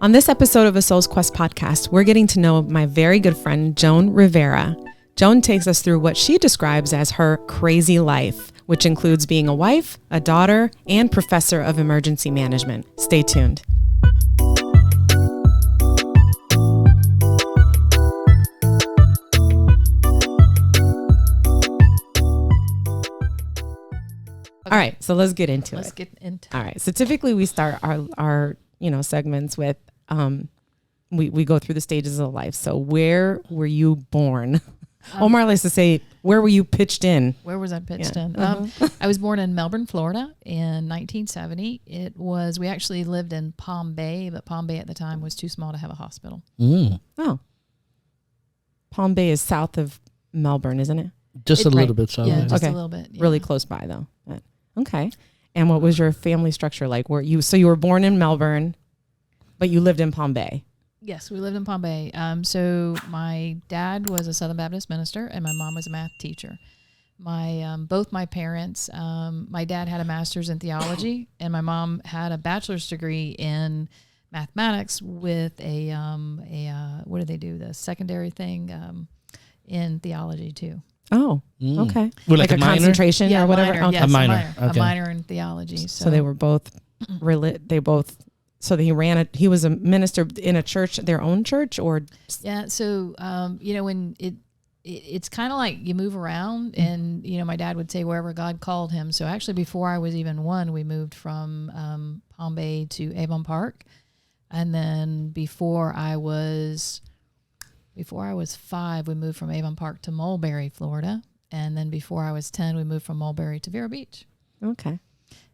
On this episode of A Soul's Quest podcast, we're getting to know my very good friend, Joan Rivera. Joan takes us through what she describes as her crazy life, which includes being a wife, a daughter, and professor of emergency management. Stay tuned. All right, so let's get into it. All right, so typically we start our segments with we go through the stages of life. So where were you born? Omar likes to say, where were you pitched in? Where was I pitched in? I was born in Melbourne, Florida in 1970. We actually lived in Palm Bay, but Palm Bay at the time was too small to have a hospital. Oh, Palm Bay is south of Melbourne, isn't it? Just a little bit south. Yeah, just a little bit. Yeah. Really close by though. But, okay. And what was your family structure like? So you were born in Melbourne, but you lived in Palm Bay. Yes, we lived in Palm Bay. So my dad was a Southern Baptist minister, and my mom was a math teacher. Both my parents, my dad had a master's in theology, and my mom had a bachelor's degree in mathematics with a what did they do? The secondary thing in theology too. Oh, okay. Well, like a concentration or whatever. Minor, yes, a minor. A minor in theology. So they were both So he was a minister in a church, their own church, or? Yeah. So, when it's kind of like you move around, and, my dad would say wherever God called him. So actually before I was even one, we moved from Palm Bay to Avon Park. And then before I was 5, we moved from Avon Park to Mulberry, Florida. And then before I was 10, we moved from Mulberry to Vero Beach. Okay.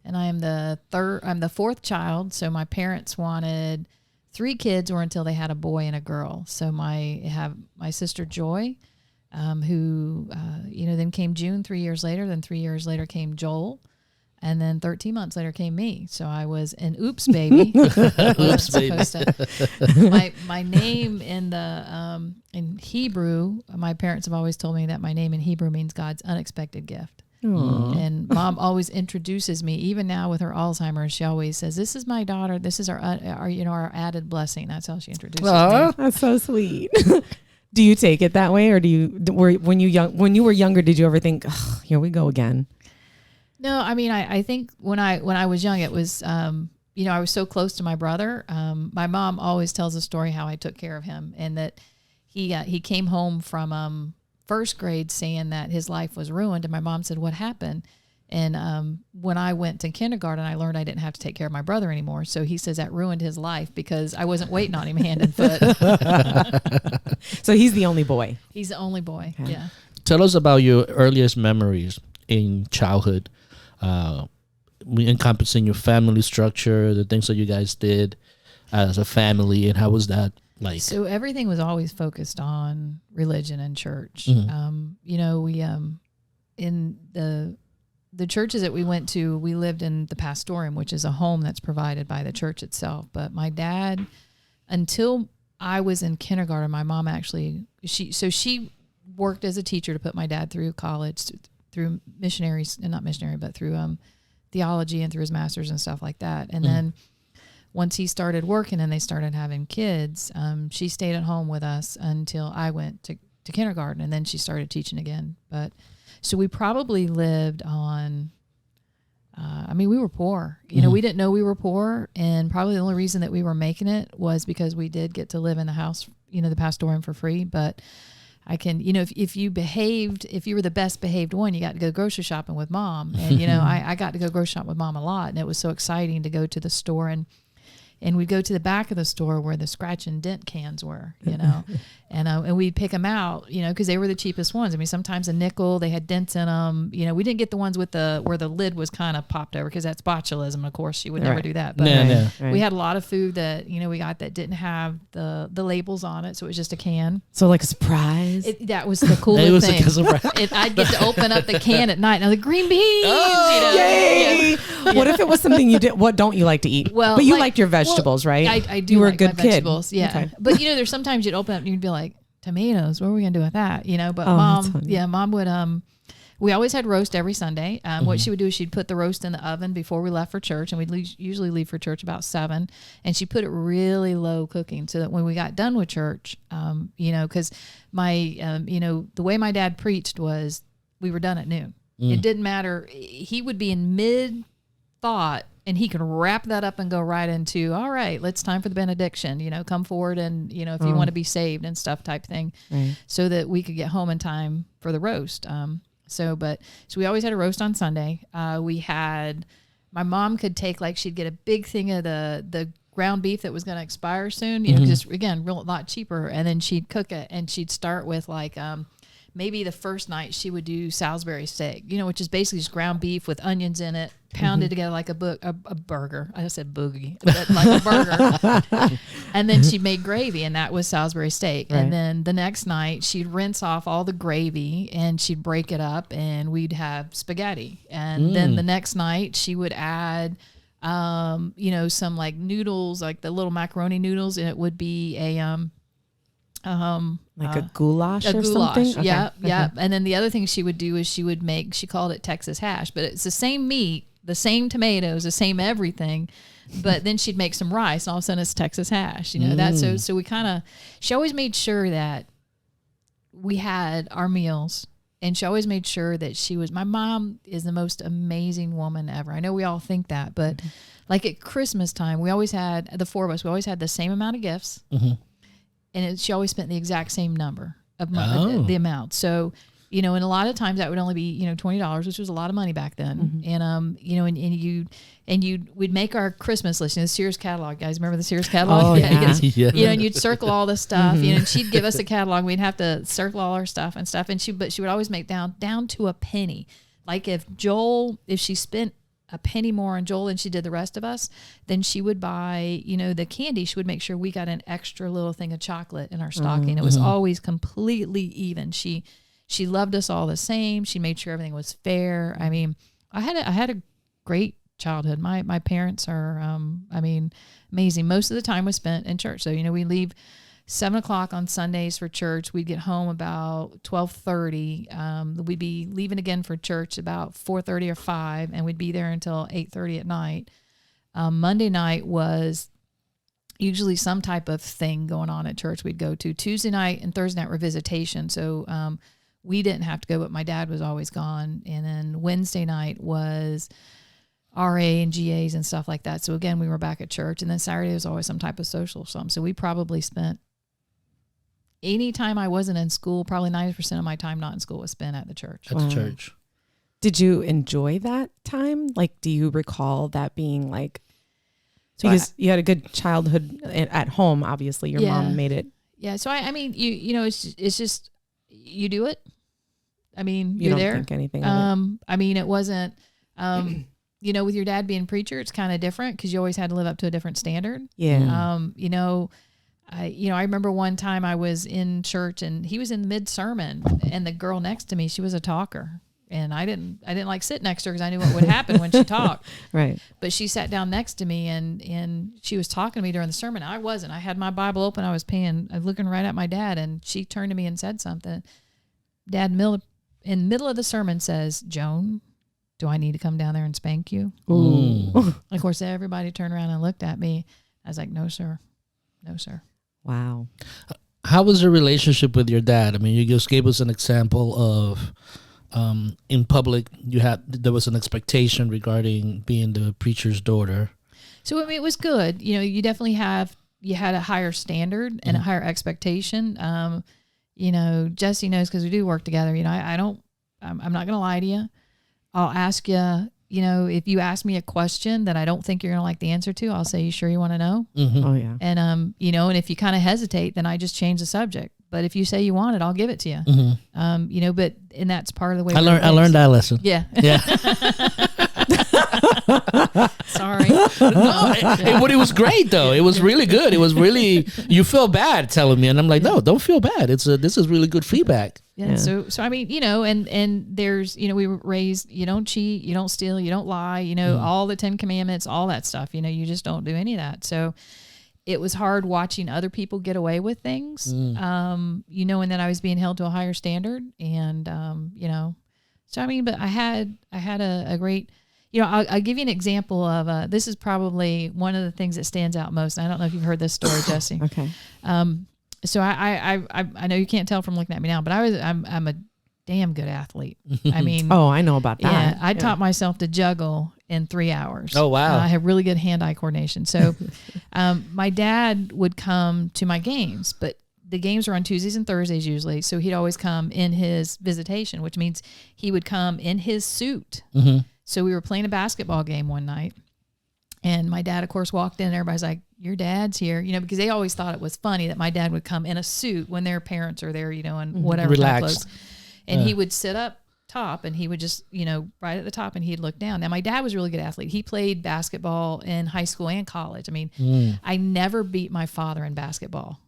And I'm the fourth child. So my parents wanted 3 kids or until they had a boy and a girl. So I have my sister Joy, who, then came June 3 years later. Then 3 years later came Joel. And then 13 months later came me. So I was an oops baby. Oops baby. My name in Hebrew, my parents have always told me that my name in Hebrew means God's unexpected gift. Aww. And Mom always introduces me, even now with her Alzheimer's, she always says, "This is my daughter. This is our added blessing." That's how she introduces me. That's so sweet. Do you take it that way, or when you were younger, did you ever think, oh, here we go again? No, I mean, I think when I was young, it was, I was so close to my brother. My mom always tells a story how I took care of him, and that he came home from first grade saying that his life was ruined. And my mom said, "What happened?" And when I went to kindergarten, I learned I didn't have to take care of my brother anymore. So he says that ruined his life because I wasn't waiting on him hand and foot. So he's the only boy. He's the only boy. Okay. Yeah. Tell us about your earliest memories in childhood, encompassing your family structure, the things that you guys did as a family, and how was that like? So everything was always focused on religion and church. Mm-hmm. We in the churches that we went to, we lived in the pastorium, which is a home that's provided by the church itself. But my dad, until I was in kindergarten, my mom actually she worked as a teacher to put my dad through college, through through theology and through his master's and stuff like that. And then once he started working and they started having kids, she stayed at home with us until I went to kindergarten, and then she started teaching again. But so we probably lived on, we were poor. We didn't know we were poor, and probably the only reason that we were making it was because we did get to live in the house, the pastorium for free. But I can, if you were the best behaved one, you got to go grocery shopping with Mom. And, I got to go grocery shop with Mom a lot, and it was so exciting to go to the store, and we'd go to the back of the store where the scratch and dent cans were, and we'd pick them out, because they were the cheapest ones. I mean, sometimes a nickel, they had dents in them. We didn't get the ones with where the lid was kind of popped over, because that's botulism. Of course, she would never do that. But we had a lot of food that, we got that didn't have the labels on it. So it was just a can. So like a surprise? That was the coolest thing. I'd get to open up the can at night, and I was like, green beans. Yay! Yeah. What if it was something you did? What don't you like to eat? Well, but you liked your vegetables, right? I do. You were like a good my kid. Vegetables, yeah. Okay. But there's sometimes you'd open up and you'd be like, tomatoes. What are we gonna do with that? But Mom would We always had roast every Sunday. What she would do is she'd put the roast in the oven before we left for church, and we'd usually leave for church about 7. And she put it really low cooking so that when we got done with church, because the way my dad preached was we were done at noon. It didn't matter. He would be in mid thought, and he could wrap that up and go right into, all right, it's time for the benediction, come forward and, if you want to be saved and stuff type thing, so that we could get home in time for the roast. So we always had a roast on Sunday. My mom could take, she'd get a big thing of the ground beef that was going to expire soon, just again, a lot cheaper. And then she'd cook it, and she'd start with maybe the first night she would do Salisbury steak, which is basically just ground beef with onions in it, pounded together like a burger. I just said boogie, but like a burger. And then she'd make gravy, and that was Salisbury steak. Right. And then the next night she'd rinse off all the gravy, and she'd break it up, and we'd have spaghetti. And then the next night she would add, some noodles, like the little macaroni noodles, and it would be a goulash or something? Okay. Yeah. And then the other thing she would do is she called it Texas hash, but it's the same meat, the same tomatoes, the same everything, but then she'd make some rice, and all of a sudden it's Texas hash, so we she always made sure that we had our meals, and she always made sure that my mom is the most amazing woman ever. I know we all think that, but like at Christmas time, we always had, the four of us, we always had the same amount of gifts. And she always spent the exact same number of money, the amount. So, and a lot of times that would only be, $20, which was a lot of money back then. And we'd make our Christmas list, the Sears catalog. Guys, remember the Sears catalog? Oh, yeah. And you'd circle all the stuff, and she'd give us a catalog. We'd have to circle all our stuff. And she would always make down to a penny. Like if she spent a penny more on Joel than she did the rest of us, then she would buy, the candy. She would make sure we got an extra little thing of chocolate in our stocking. It was always completely even. She loved us all the same. She made sure everything was fair. I mean, I had a great childhood. My parents are, amazing. Most of the time was spent in church. So, we leave 7:00 on Sundays for church. We'd get home about 12:30. We'd be leaving again for church about 4:30 or 5, and we'd be there until 8:30 at night. Monday night was usually some type of thing going on at church we'd go to. Tuesday night and Thursday night were visitation, so we didn't have to go, but my dad was always gone. And then Wednesday night was RA and GAs and stuff like that. So again, we were back at church. And then Saturday was always some type of social or something. So we probably spent, any time I wasn't in school, probably 90% of my time not in school was spent at the church. At the church. Did you enjoy that time? Do you recall that being because you had a good childhood at home, obviously your mom made it. Yeah. So it's just, you do it. I mean, you you're don't there. Think anything of it. I mean, it wasn't, with your dad being preacher, it's kind of different because you always had to live up to a different standard. Yeah. I remember one time I was in church and he was in mid-sermon, and the girl next to me, she was a talker, and I didn't sit next to her because I knew what would happen when she talked. Right. But she sat down next to me, and she was talking to me during the sermon. I wasn't. I had my Bible open. I was looking right at my dad, and she turned to me and said something. Dad, in the middle of the sermon, says, "Joan, do I need to come down there and spank you?" Ooh. Of course, everybody turned around and looked at me. I was like, "No, sir. No, sir." Wow. How was your relationship with your dad? I mean, you just gave us an example of in public, there was an expectation regarding being the preacher's daughter. So I mean, it was good. You definitely you had a higher standard and a higher expectation. Jesse knows because we do work together. I'm not going to lie to you. I'll ask you, if you ask me a question that I don't think you're going to like the answer to, I'll say, "You sure you want to know?" Mm-hmm. Oh yeah. And, and if you kind of hesitate, then I just change the subject. But if you say you want it, I'll give it to you. And that's part of the way I learned that lesson. Yeah. Yeah. Sorry. But it was great though. It was really good. It was really, you feel bad telling me, and I'm like, no, don't feel bad. This is really good feedback. Yeah. So I mean, and there's, we were raised, you don't cheat, you don't steal, you don't lie, all the 10 commandments, all that stuff, you just don't do any of that. So it was hard watching other people get away with things, and then I was being held to a higher standard, and, So, I mean, but I had a great, I'll give you an example of, this is probably one of the things that stands out most. I don't know if you've heard this story, Jesse. Okay. So I know you can't tell from looking at me now, but I'm a damn good athlete. I mean, I know about that. Yeah, I taught myself to juggle in 3 hours. Oh, wow. I have really good hand-eye coordination. So, my dad would come to my games, but the games were on Tuesdays and Thursdays usually. So he'd always come in his visitation, which means he would come in his suit. Mm-hmm. So we were playing a basketball game one night, and my dad, of course, walked in. And everybody's like, "Your dad's here," because they always thought it was funny that my dad would come in a suit when their parents are there, and whatever. Relaxed. And he would sit up top, and he would just, right at the top, and he'd look down. Now, my dad was a really good athlete. He played basketball in high school and college. I mean, I never beat my father in basketball.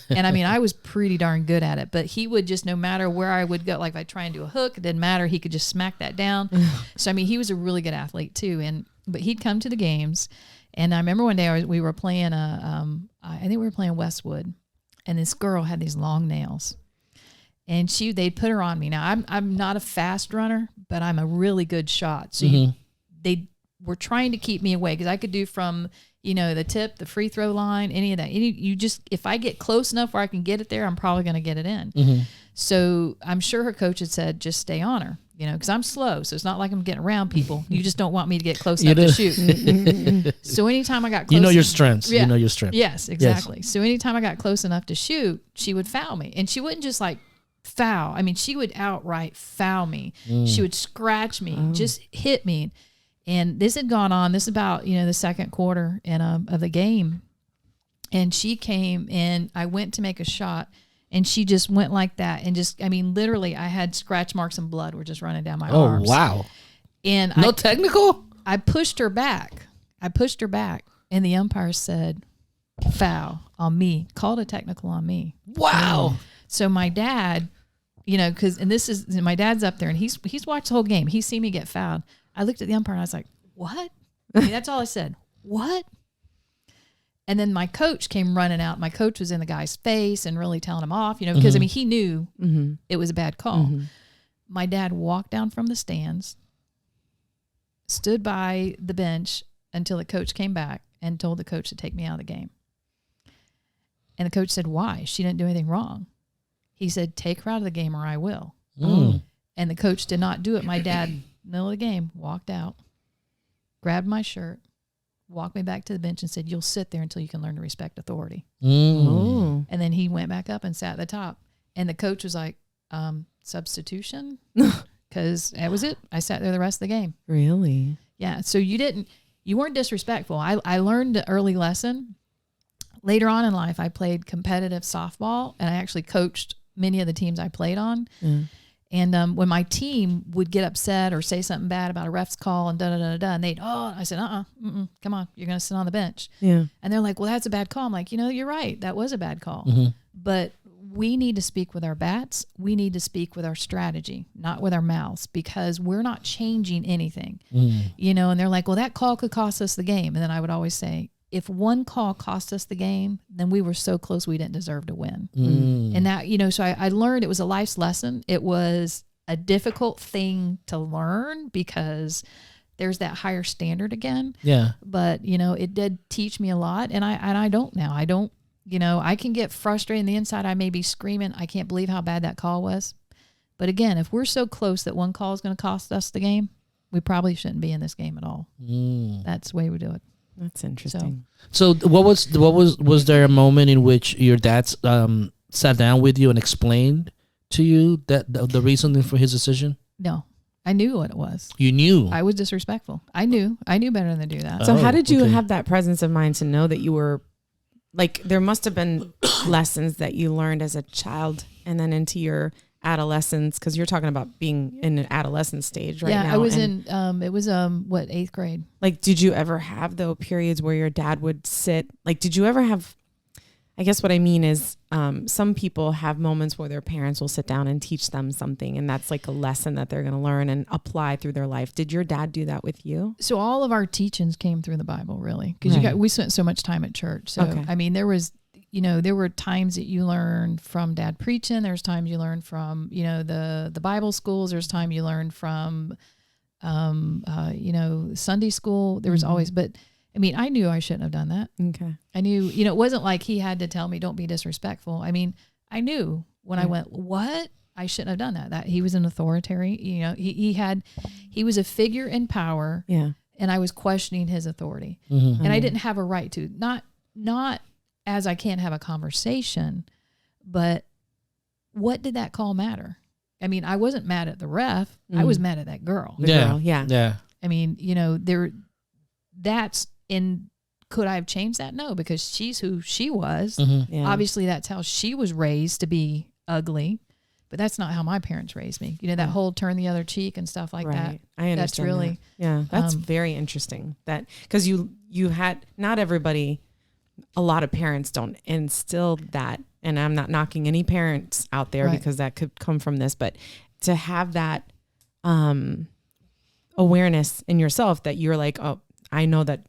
And I mean, I was pretty darn good at it, but he would just, no matter where I would go, like if I try and do a hook, it didn't matter. He could just smack that down. So, I mean, he was a really good athlete too. But he'd come to the games. And I remember one day we were playing I think we were playing Westwood, and this girl had these long nails. And they'd put her on me. Now, I'm not a fast runner, but I'm a really good shot. So they were trying to keep me away because I could do from, the tip, the free throw line, any of that. If I get close enough where I can get it there, I'm probably going to get it in. So I'm sure her coach had said, just stay on her, because I'm slow. So it's not like I'm getting around people. You just don't want me to get close enough to shoot. So anytime I got close. Your strengths. Yeah. You know your strengths. Yes, exactly. Yes. So anytime I got close enough to shoot, she would foul me. And she wouldn't just foul. I mean, she would outright foul me. She would scratch me, just hit me. And this had gone on. This is about, the second quarter of the game. And she came and I went to make a shot, and she just went like that. And just, I mean, literally I had scratch marks and blood were just running down my arms. Oh, wow. And technical? I pushed her back. And the umpire said, foul on me, called a technical on me. Wow. So my dad, my dad's up there, and he's watched the whole game. He's seen me get fouled. I looked at the umpire and I was like, what? I mean, that's all I said. What? And then my coach came running out. My coach was in the guy's face and really telling him off, because I mean, he knew it was a bad call. My dad walked down from the stands, stood by the bench until the coach came back and told the coach to take me out of the game. And the coach said, why? She didn't do anything wrong. He said, take her out of the game or I will. And the coach did not do it. My dad, middle of the game, walked out, grabbed my shirt, walked me back to the bench and said, you'll sit there until you can learn to respect authority. And then he went back up and sat at the top. And the coach was like, substitution? Because that was it. I sat there the rest of the game. Really? Yeah. So you weren't disrespectful. I learned the early lesson. Later on in life, I played competitive softball, and I actually coached many of the teams I played on. And when my team would get upset or say something bad about a ref's call and and they'd, I said, come on, you're going to sit on the bench. Yeah. And they're like, well, that's a bad call. I'm like, you're right. That was a bad call. But we need to speak with our bats. We need to speak with our strategy, not with our mouths, because we're not changing anything. And they're like, well, that call could cost us the game. And then I would always say, if one call cost us the game, then we were so close we didn't deserve to win. And that, so I learned it was a life's lesson. It was a difficult thing to learn because there's that higher standard again. Yeah. But, it did teach me a lot. And I don't now. I don't, I can get frustrated on the inside. I may be screaming, I can't believe how bad that call was. But again, if we're so close that one call is going to cost us the game, we probably shouldn't be in this game at all. That's the way we do it. That's interesting. So was there a moment in which your dad sat down with you and explained to you that the reason for his decision? No, I knew what it was. You knew? I was disrespectful. I knew better than to do that. So how did you have that presence of mind to know that you were, like, there must have been lessons that you learned as a child and then into your adolescence, because you're talking about being in an adolescent stage right now. Yeah, I was in, it was, 8th grade. Like, did you ever have though periods where your dad would sit, like, did you ever have, I guess what I mean is, some people have moments where their parents will sit down and teach them something, and that's like a lesson that they're going to learn and apply through their life. Did your dad do that with you? So all of our teachings came through the Bible, really, because we spent so much time at church. So, I mean, there was, there were times that you learned from Dad preaching. There's times you learned from, the Bible schools. There's time you learned from, Sunday school. There was always, but I mean, I knew I shouldn't have done that. Okay. I knew, it wasn't like he had to tell me, don't be disrespectful. I mean, I knew when I went, what? I shouldn't have done that. That he was an authoritarian, he was a figure in power. Yeah. And I was questioning his authority. Mm-hmm. And I didn't have a right to, not as I can't have a conversation, but what did that call matter? I mean, I wasn't mad at the ref. I was mad at that girl. Girl, yeah. Yeah. I mean, could I have changed that? No, because she's who she was. Mm-hmm. Yeah. Obviously that's how she was raised, to be ugly, but that's not how my parents raised me. That whole turn the other cheek and stuff like that. I understand. That's really, that's very interesting, that, cause you had, not everybody, a lot of parents don't instill that. And I'm not knocking any parents out there because that could come from this, but to have that, awareness in yourself that you're like, oh, I know that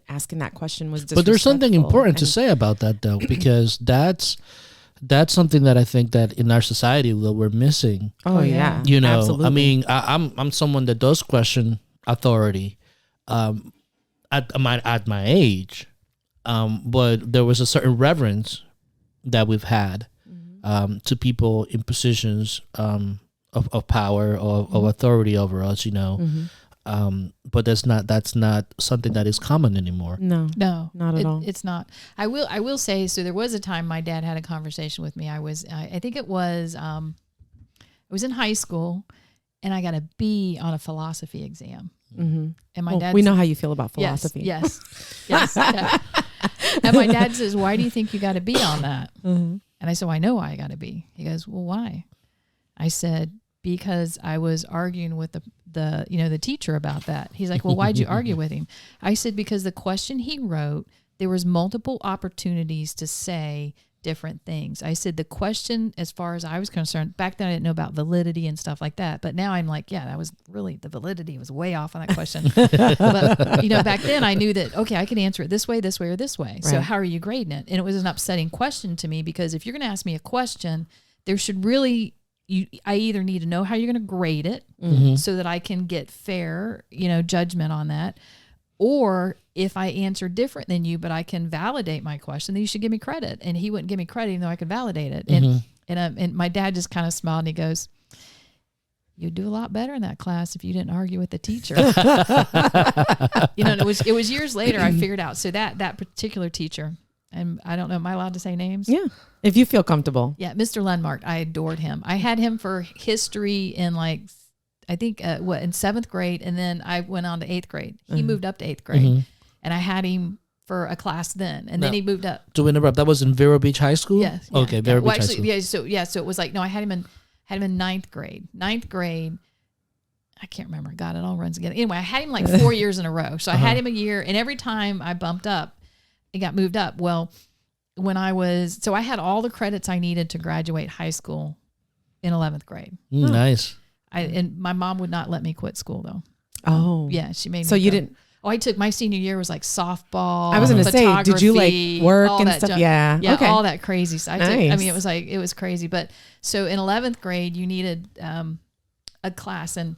asking that question was disrespectful. But there's something important to say about that, though, because that's something that I think that in our society that we're missing. Oh yeah, absolutely. I mean, I'm someone that does question authority, at my age, but there was a certain reverence that we've had, to people in positions of power or of authority over us, but that's not something that is common anymore. No, not at all. It's not. I will say, so there was a time my dad had a conversation with me. I think it was, I was in high school and I got a B on a philosophy exam. Mm-hmm. And my dad, we know how you feel about philosophy. Yes. Yeah. And my dad says, why do you think you got a B on that? Mm-hmm. And I said, well, I know why I got a B. He goes, well, why? I said, because I was arguing with the teacher about that. He's like, well, why'd you argue with him? I said, because the question he wrote, there was multiple opportunities to say different things. I said, the question, as far as I was concerned, back then I didn't know about validity and stuff like that. But now I'm like, yeah, that was really, the validity was way off on that question. But, back then I knew that, okay, I can answer it this way, or this way. Right. So how are you grading it? And it was an upsetting question to me, because if you're going to ask me a question, there should really, I either need to know how you're going to grade it so that I can get fair, judgment on that. Or if I answer different than you, but I can validate my question, then you should give me credit. And he wouldn't give me credit even though I could validate it. And my dad just kind of smiled and he goes, you'd do a lot better in that class if you didn't argue with the teacher. And it was years later I figured out. So that particular teacher, and I don't know, am I allowed to say names? Yeah, if you feel comfortable. Yeah, Mr. Lundmark, I adored him. I had him for history in I think in 7th grade, and then I went on to 8th grade. He moved up to 8th grade, and I had him for a class then, and then he moved up. To interrupt, that was in Vero Beach High School? Yes. Yeah, okay, Vero Beach High School. So it was like, no, I had him in 9th grade. 9th grade, I can't remember. God, it all runs together. Anyway, I had him 4 years in a row. So I had him a year, and every time I bumped up, it got moved up. Well, so I had all the credits I needed to graduate high school in 11th grade. Nice. And my mom would not let me quit school though. Oh, yeah, she made me. So you didn't? Oh, I took my senior year was softball. I was going to say, did you work and stuff? Junk. Yeah, yeah, okay. all that crazy stuff. Nice. It was crazy. But so in 11th grade, you needed a class, and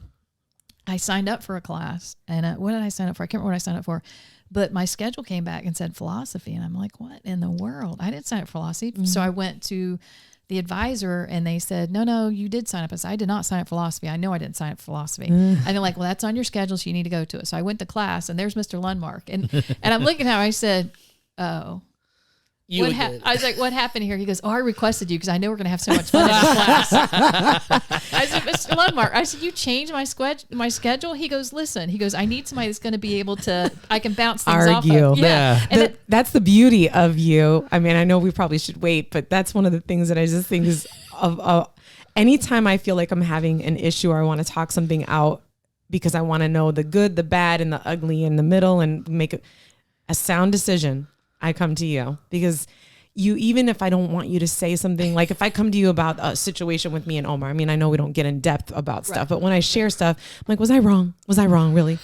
I signed up for a class. And what did I sign up for? I can't remember what I signed up for. But my schedule came back and said philosophy, and I'm like, what in the world? I didn't sign up for philosophy. Mm-hmm. So I went to the advisor, and they said, no, you did sign up. I said, I did not sign up for philosophy. I know I didn't sign up for philosophy. And they're like, well, that's on your schedule, so you need to go to it. So I went to class, and there's Mr. Lundmark. And I'm looking at him, I said, oh. I was like, what happened here? He goes, I requested you because I know we're going to have so much fun in this class. I said, Mr. Lundmark, I said, you changed my schedule? He goes, listen, I need somebody that's going to be able to, I can bounce things off of. Yeah. And that's the beauty of you. I mean, I know we probably should wait, but that's one of the things that I just think is anytime I feel like I'm having an issue or I want to talk something out because I want to know the good, the bad, and the ugly in the middle and make a sound decision, I come to you, because even if I don't want you to say something, like if I come to you about a situation with me and Omar, I mean, I know we don't get in depth about stuff, but when I share stuff, I'm like, was I wrong? Was I wrong? Really?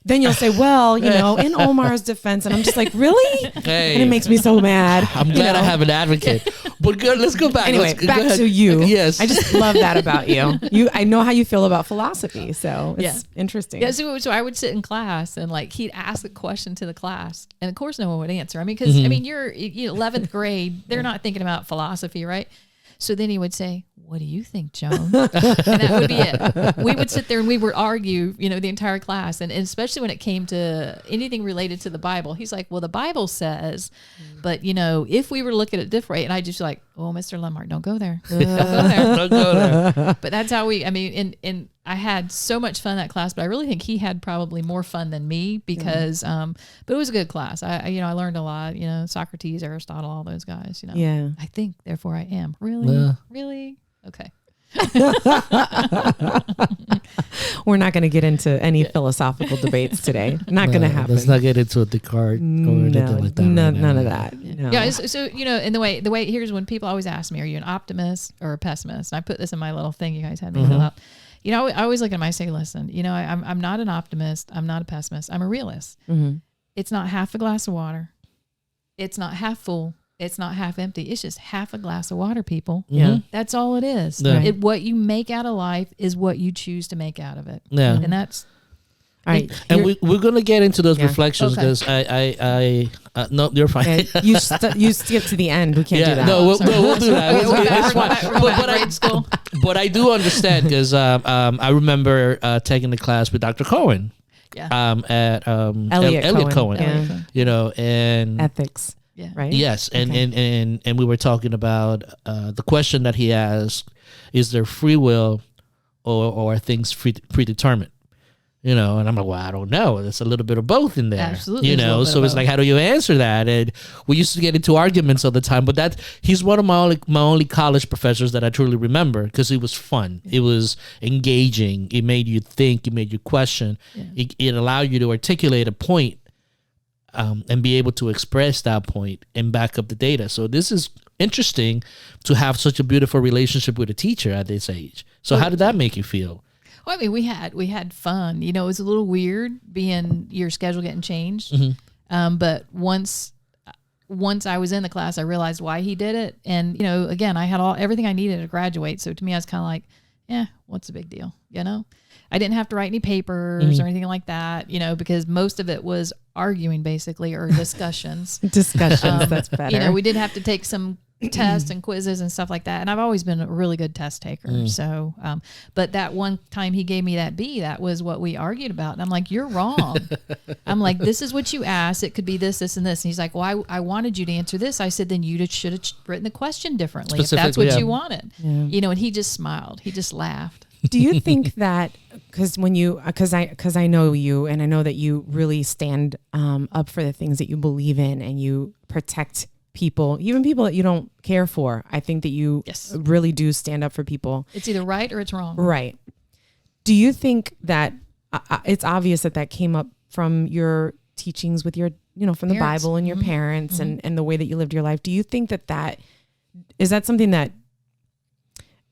then you'll say, well, you know, in Omar's defense, and I'm just like, really? Hey. And it makes me so mad. I'm glad I have an advocate. But good, let's go back. Anyway, go back ahead. to you. Yes. I just love that about you. I know how you feel about philosophy, so it's interesting. Yeah, so I would sit in class and like he'd ask a question to the class, and of course no one would answer. I mean, because I mean you're 11th grade, they're not thinking about philosophy, right? So then he would say, what do you think, Joan? And that would be it. We would sit there and we would argue, you know, the entire class. And especially when it came to anything related to the Bible, he's like, well, the Bible says, but you know, if we were to look at it different, and I just like, oh, Mr. Lemart, don't go there. Don't go there. Don't go there. But that's how I mean, and I had so much fun in that class, but I really think he had probably more fun than me because, but it was a good class. I learned a lot, you know, Socrates, Aristotle, all those guys, you know. Yeah. I think, therefore I am. Really? Really? Okay. We're not going to get into any philosophical debates today. Not going to happen. Let's not get into a Descartes or anything like that. None of that. No. Yeah. So you know, and the way here's when people always ask me, are you an optimist or a pessimist? And I put this in my little thing you guys had me fill out. You know, I always look at them, I say, listen, you know, I'm not an optimist. I'm not a pessimist. I'm a realist. Mm-hmm. It's not half a glass of water. It's not half full. It's not half empty. It's just half a glass of water, people. Yeah. That's all it is. Yeah. What you make out of life is what you choose to make out of it. Yeah. And that's... All right. And we're going to get into those reflections Okay. because no, you're fine. You skip to the end. We can't do that. No, we'll do that. It's fine. But I do understand because I remember taking the class with Dr. Cohen. Yeah. At Elliot Cohen. Yeah. You know, and Ethics. Yeah. Right. yes, and we were talking about the question that he asked: is there free will, or are things predetermined? You know, and I'm like, well, I don't know. There's a little bit of both in there. Absolutely. You know, so it's like, how do you answer that? And we used to get into arguments all the time, but he's one of my only college professors that I truly remember because it was fun. It was engaging. It made you think. It made you question. Yeah. It allowed you to articulate a point and be able to express that point and back up the data. So this is interesting to have such a beautiful relationship with a teacher at this age. So how did that make you feel? Well, I mean, we had fun. You know, it was a little weird being your schedule getting changed. But once I was in the class, I realized why he did it. And, you know, again, I had everything I needed to graduate. So to me, I was kind of like, what's the big deal? You know, I didn't have to write any papers or anything like that, you know, because most of it was arguing basically or discussions. That's better. You know, we did have to take some tests and quizzes and stuff like that. And I've always been a really good test taker. So, but that one time he gave me that B, that was what we argued about. And I'm like, you're wrong. I'm like, this is what you asked. It could be this, this, and this. And he's like, well, I wanted you to answer this. I said, then you should have written the question differently if that's what you wanted. Yeah. You know, and he just smiled. He just laughed. Do you think that because I know you and I know that you really stand up for the things that you believe in and you protect people, even people that you don't care for. I think that you really do stand up for people. It's either right or it's wrong. Right. Do you think that it's obvious that came up from your teachings with your, you know, from the Bible and your parents and the way that you lived your life? Do you think that is that something that,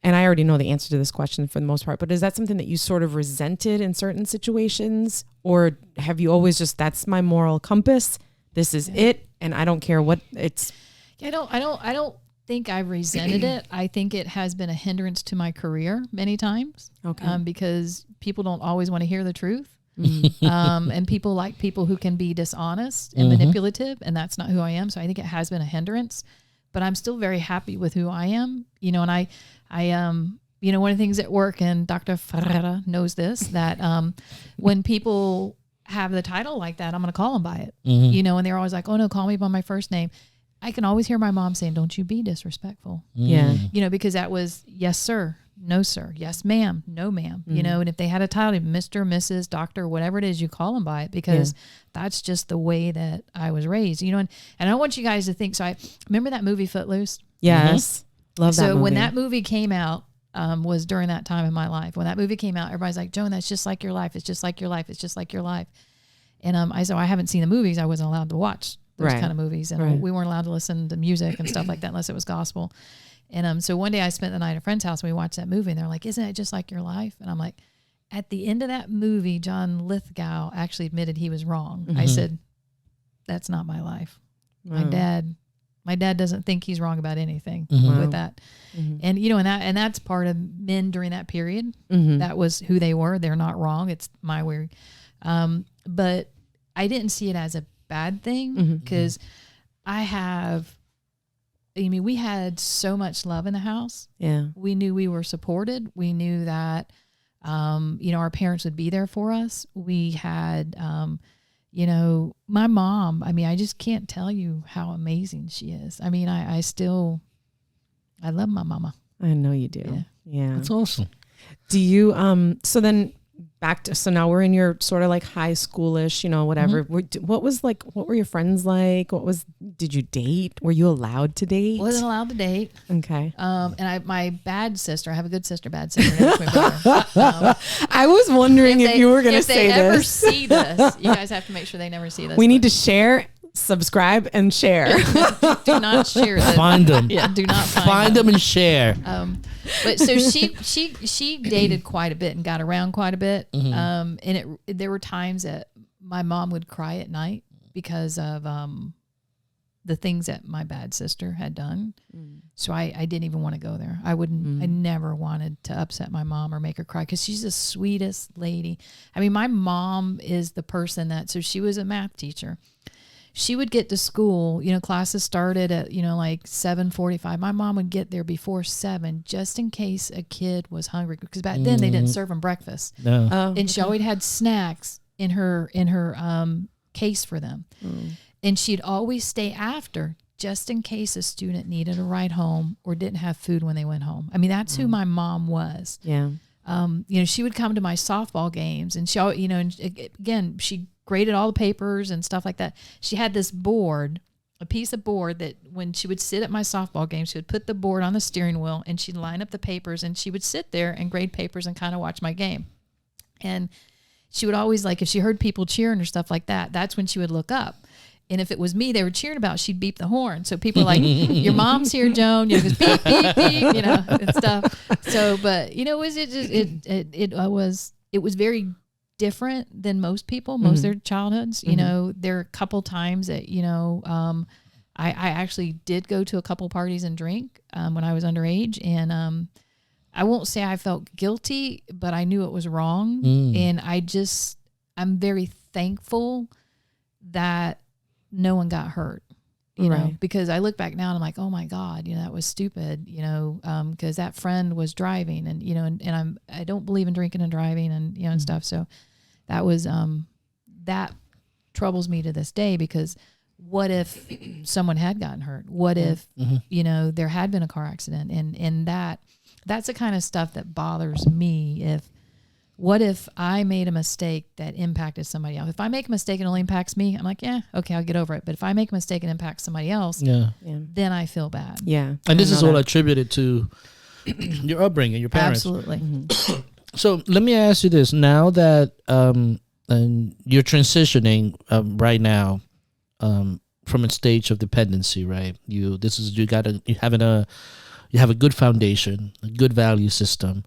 and I already know the answer to this question for the most part, but is that something that you sort of resented in certain situations? Or have you always just, that's my moral compass, this is it, and I don't care what it's... I don't think I resented it. I think it has been a hindrance to my career many times. Okay. Because people don't always want to hear the truth. And people like people who can be dishonest and manipulative, and that's not who I am. So I think it has been a hindrance, but I'm still very happy with who I am, you know, and I you know, one of the things at work, and Dr. Ferreira knows this, that when people have the title like that, I'm going to call them by it, you know, and they're always like, oh no, call me by my first name. I can always hear my mom saying, don't you be disrespectful. Yeah. You know, because that was yes, sir, no, sir, yes, ma'am, no, ma'am, you know, and if they had a title, Mr., Mrs., Doctor, whatever it is, you call them by it because that's just the way that I was raised, you know, and I don't want you guys to think, so I remember that movie Footloose. Yes. Love that movie. So when that movie came out, was during that time in my life. When that movie came out, everybody's like, Joan, that's just like your life. It's just like your life. It's just like your life. And I haven't seen the movies. I wasn't allowed to watch those kind of movies. And we weren't allowed to listen to music and stuff like that unless it was gospel. And so one day I spent the night at a friend's house and we watched that movie and they're like, isn't it just like your life? And I'm like, at the end of that movie, John Lithgow actually admitted he was wrong. I said, that's not my life. My dad doesn't think he's wrong about anything with that. And, you know, and that's part of men during that period. That was who they were. They're not wrong. It's my way. But I didn't see it as a bad thing because we had so much love in the house. Yeah. We knew we were supported. We knew that, you know, our parents would be there for us. We had, you know, my mom, I mean, I just can't tell you how amazing she is. I mean, I love my mama. I know you do. Yeah. That's awesome. Do you, so then so now we're in your sort of like high schoolish, you know, whatever. What were your friends like? Did you date? Were you allowed to date? Wasn't allowed to date. Okay. And my bad sister, I have a good sister, bad sister. I was wondering if you were going to say this. If they ever see this, you guys have to make sure they never see this. We need to share, subscribe, and share. Do not share this. Find them. Yeah, do not find them and share. But so she dated quite a bit and got around quite a bit. And there were times that my mom would cry at night because of the things that my bad sister had done. So I didn't even want to go there. I never wanted to upset my mom or make her cry because she's the sweetest lady. I mean, my mom is the person so she was a math teacher. She would get to school, you know, classes started at, you know, like 7:45. My mom would get there before 7 just in case a kid was hungry because back then they didn't serve them breakfast. No. And she always had snacks in her case for them. And she'd always stay after just in case a student needed a ride home or didn't have food when they went home. I mean, that's who my mom was. Yeah. You know, she would come to my softball games and she, you know, and again, she graded all the papers and stuff like that. She had this board, a piece of board that when she would sit at my softball game, she would put the board on the steering wheel and she'd line up the papers and she would sit there and grade papers and kind of watch my game. And she would always, like, if she heard people cheering or stuff like that, that's when she would look up. And if it was me they were cheering about, she'd beep the horn. So people were like, your mom's here, Joan. You know, goes beep, beep, beep, you know, and stuff. So, but, you know, it was very different than most people, most of their childhoods. You know, there are a couple times that, you know, I actually did go to a couple parties and drink when I was underage. And I won't say I felt guilty, but I knew it was wrong. And I'm very thankful that no one got hurt, you know, because I look back now and I'm like, oh my God, you know, that was stupid, you know, because that friend was driving and, you know, and I don't believe in drinking and driving and, you know, and stuff. So that was, that troubles me to this day because what if someone had gotten hurt? What if, you know, there had been a car accident and that's the kind of stuff that bothers me. What if I made a mistake that impacted somebody else? If I make a mistake and it only impacts me, I'm like, yeah, okay, I'll get over it. But if I make a mistake and impacts somebody else, then I feel bad. Yeah. And this is all attributed to your upbringing, your parents. Absolutely. So let me ask you this. Now that you're transitioning right now from a stage of dependency, right? You have a good foundation, a good value system.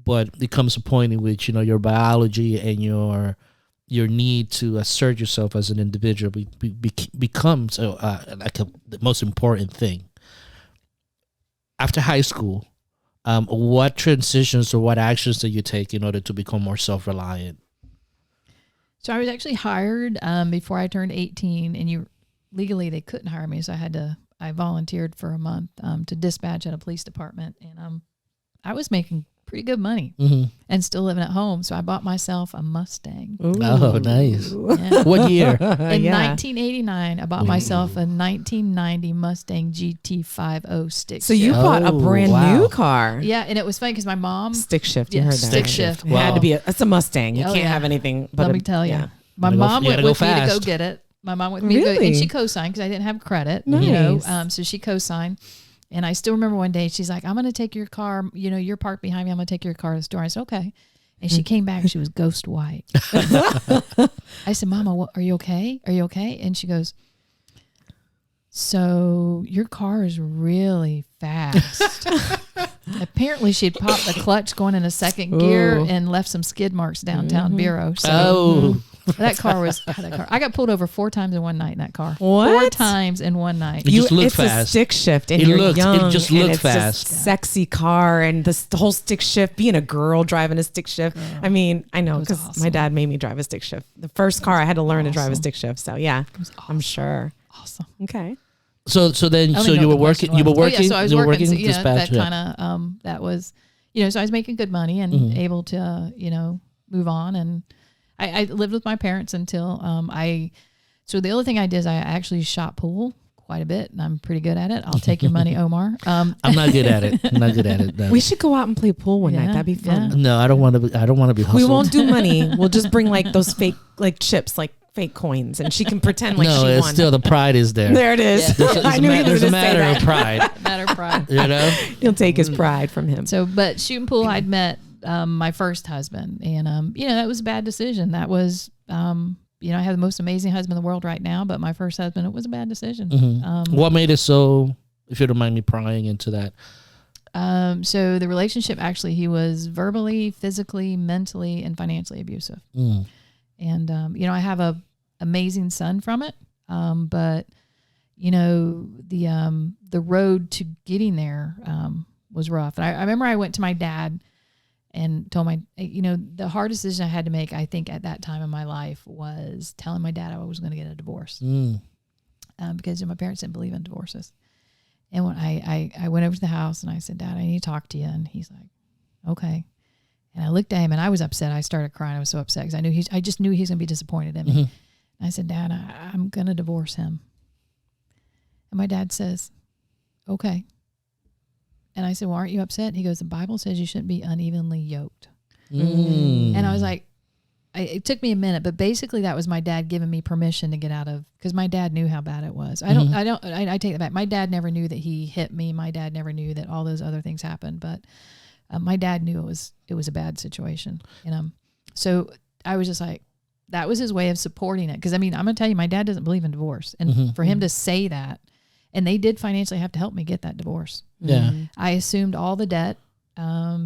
But it comes a point in which, you know, your biology and your need to assert yourself as an individual becomes the most important thing. After high school, what transitions or what actions did you take in order to become more self-reliant? So I was actually hired before I turned 18, and legally they couldn't hire me, so I volunteered for a month to dispatch at a police department, and I was making pretty good money and still living at home. So I bought myself a Mustang. Ooh. Oh, nice. Yeah. What year? In 1989, I bought myself a 1990 Mustang GT50 stick. So you bought a brand new car. Yeah, and it was funny because my mom... Stick shift, you heard that. Stick shift. It had to be it's a Mustang. You can't have anything but Let me tell you. My mom went with me to go get it. My mom went with me to go, and she co-signed because I didn't have credit. Nice. You know, so she co-signed. And I still remember one day she's like, I'm going to take your car, you know, you're parked behind me. I'm going to take your car to the store. I said, okay. And she came back and she was ghost white. I said, Mama, are you okay? Are you okay? And she goes, so your car is really fast. Apparently, she'd popped the clutch going into second gear and left some skid marks downtown Bureau. So that car was that car. I got pulled over 4 times in one night in that car. What? 4 times in one night. It just looked it's fast. A stick shift, and you're young. It just and looked it's fast. Just sexy car, and the whole stick shift. Being a girl driving a stick shift. I mean, I know because my dad made me drive a stick shift. The first car I had to learn to drive a stick shift. So yeah, I'm sure. Awesome. Okay. So you were working. You were working. So I was you were working. So, dispatch. that kind of that was, so I was making good money and able to move on. And I lived with my parents until So the other thing I did is I actually shot pool quite a bit, and I'm pretty good at it. I'll take your money, Omar. I'm not good at it. No. We should go out and play pool one night. That'd be fun. Yeah. No, I don't want to be hustled. We won't do money. We'll just bring like those fake chips, like fake coins, and she can pretend like she won. No, still the pride is there. There it is. Yeah. There's a matter of pride. Matter of pride. He'll take his pride from him. So, but shooting pool, I'd met my first husband, and that was a bad decision. That was I have the most amazing husband in the world right now, but my first husband, it was a bad decision. What made it so? If you don't mind me prying into that. So the relationship, actually, he was verbally, physically, mentally, and financially abusive. And, I have a amazing son from it. But, the road to getting there was rough. And I remember I went to my dad and told the hardest decision I had to make, I think, at that time in my life was telling my dad I was going to get a divorce. Because my parents didn't believe in divorces. And when I went over to the house and I said, Dad, I need to talk to you. And he's like, okay. And I looked at him and I was upset. I started crying. I was so upset because I just knew he was going to be disappointed in me. And I said, Dad, I'm going to divorce him. And my dad says, okay. And I said, well, aren't you upset? He goes, the Bible says you shouldn't be unevenly yoked. And I was like, it took me a minute, but basically that was my dad giving me permission to get out of, because my dad knew how bad it was. I take that back. My dad never knew that he hit me. My dad never knew that all those other things happened, but my dad knew it was a bad situation. So I was just like, that was his way of supporting it. Cause I'm going to tell you, my dad doesn't believe in divorce. And for him to say that, and they did financially have to help me get that divorce. Yeah. I assumed all the debt,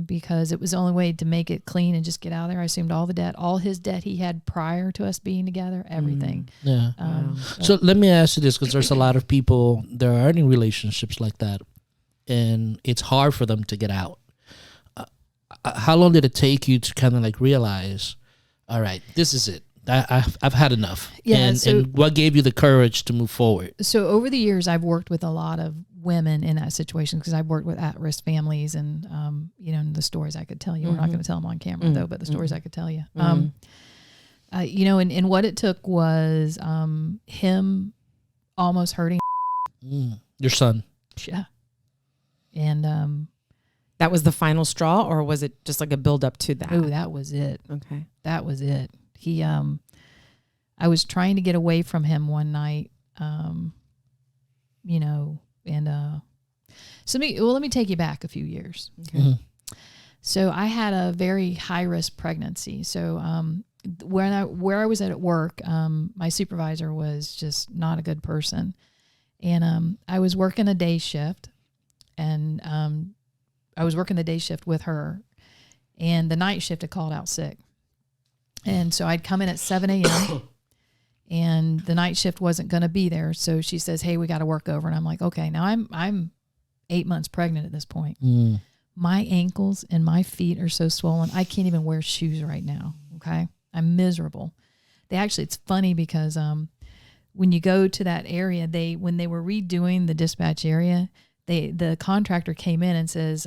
because it was the only way to make it clean and just get out of there. I assumed all the debt, all his debt he had prior to us being together, everything. Yeah. So let me ask you this, because there's a lot of people that are in relationships like that, and it's hard for them to get out. How long did it take you to kind of like realize, all right, this is it? I've had enough. Yeah. And what gave you the courage to move forward? So over the years, I've worked with a lot of women in that situation, because I've worked with at-risk families, and the stories I could tell you. We're not going to tell them on camera though, but the stories I could tell you. And what it took was him almost hurting your son. Yeah. And that was the final straw, or was it just like a build up to that? Oh, that was it. Okay. That was it. He, I was trying to get away from him one night, and so let me take you back a few years. Okay. So I had a very high risk pregnancy. So, where I was at work, my supervisor was just not a good person. And, I was working a day shift, and, I was working the day shift with her, and the night shift had called out sick. And so I'd come in at 7 a.m. and the night shift wasn't going to be there. So she says, hey, we got to work over. And I'm like, okay, now I'm 8 months pregnant at this point. My ankles and my feet are so swollen. I can't even wear shoes right now. Okay. I'm miserable. It's funny because, when you go to that area, when they were redoing the dispatch area, the contractor came in and says,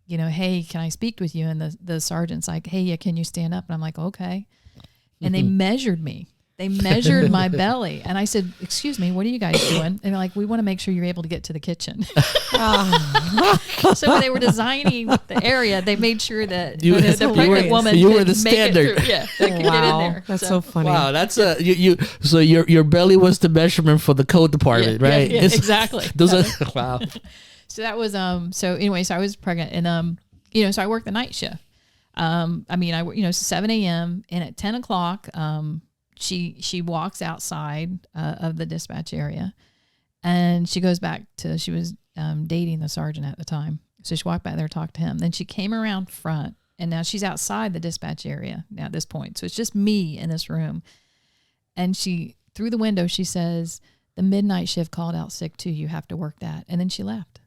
hey, can I speak with you? And the sergeant's like, hey, yeah, can you stand up? And I'm like, okay. And they measured me. They measured my belly. And I said, excuse me, what are you guys doing? And they're like, we want to make sure you're able to get to the kitchen. So when they were designing the area, they made sure that the pregnant woman you were the could standard. Make it through. Yeah, they could get in there. That's so funny. Wow, that's so your belly was the measurement for the code department, right? Yeah, exactly. Wow. So that was so I was pregnant, and so I worked the night shift. I 7 a.m. and at 10 o'clock, she walks outside of the dispatch area, and she goes back to, she was dating the sergeant at the time, So she walked back there, talked to him. Then she came around front, and now she's outside the dispatch area now at this point. So it's just me in this room. And she, through the window, she says, the midnight shift called out sick too. You have to work that. And then she left.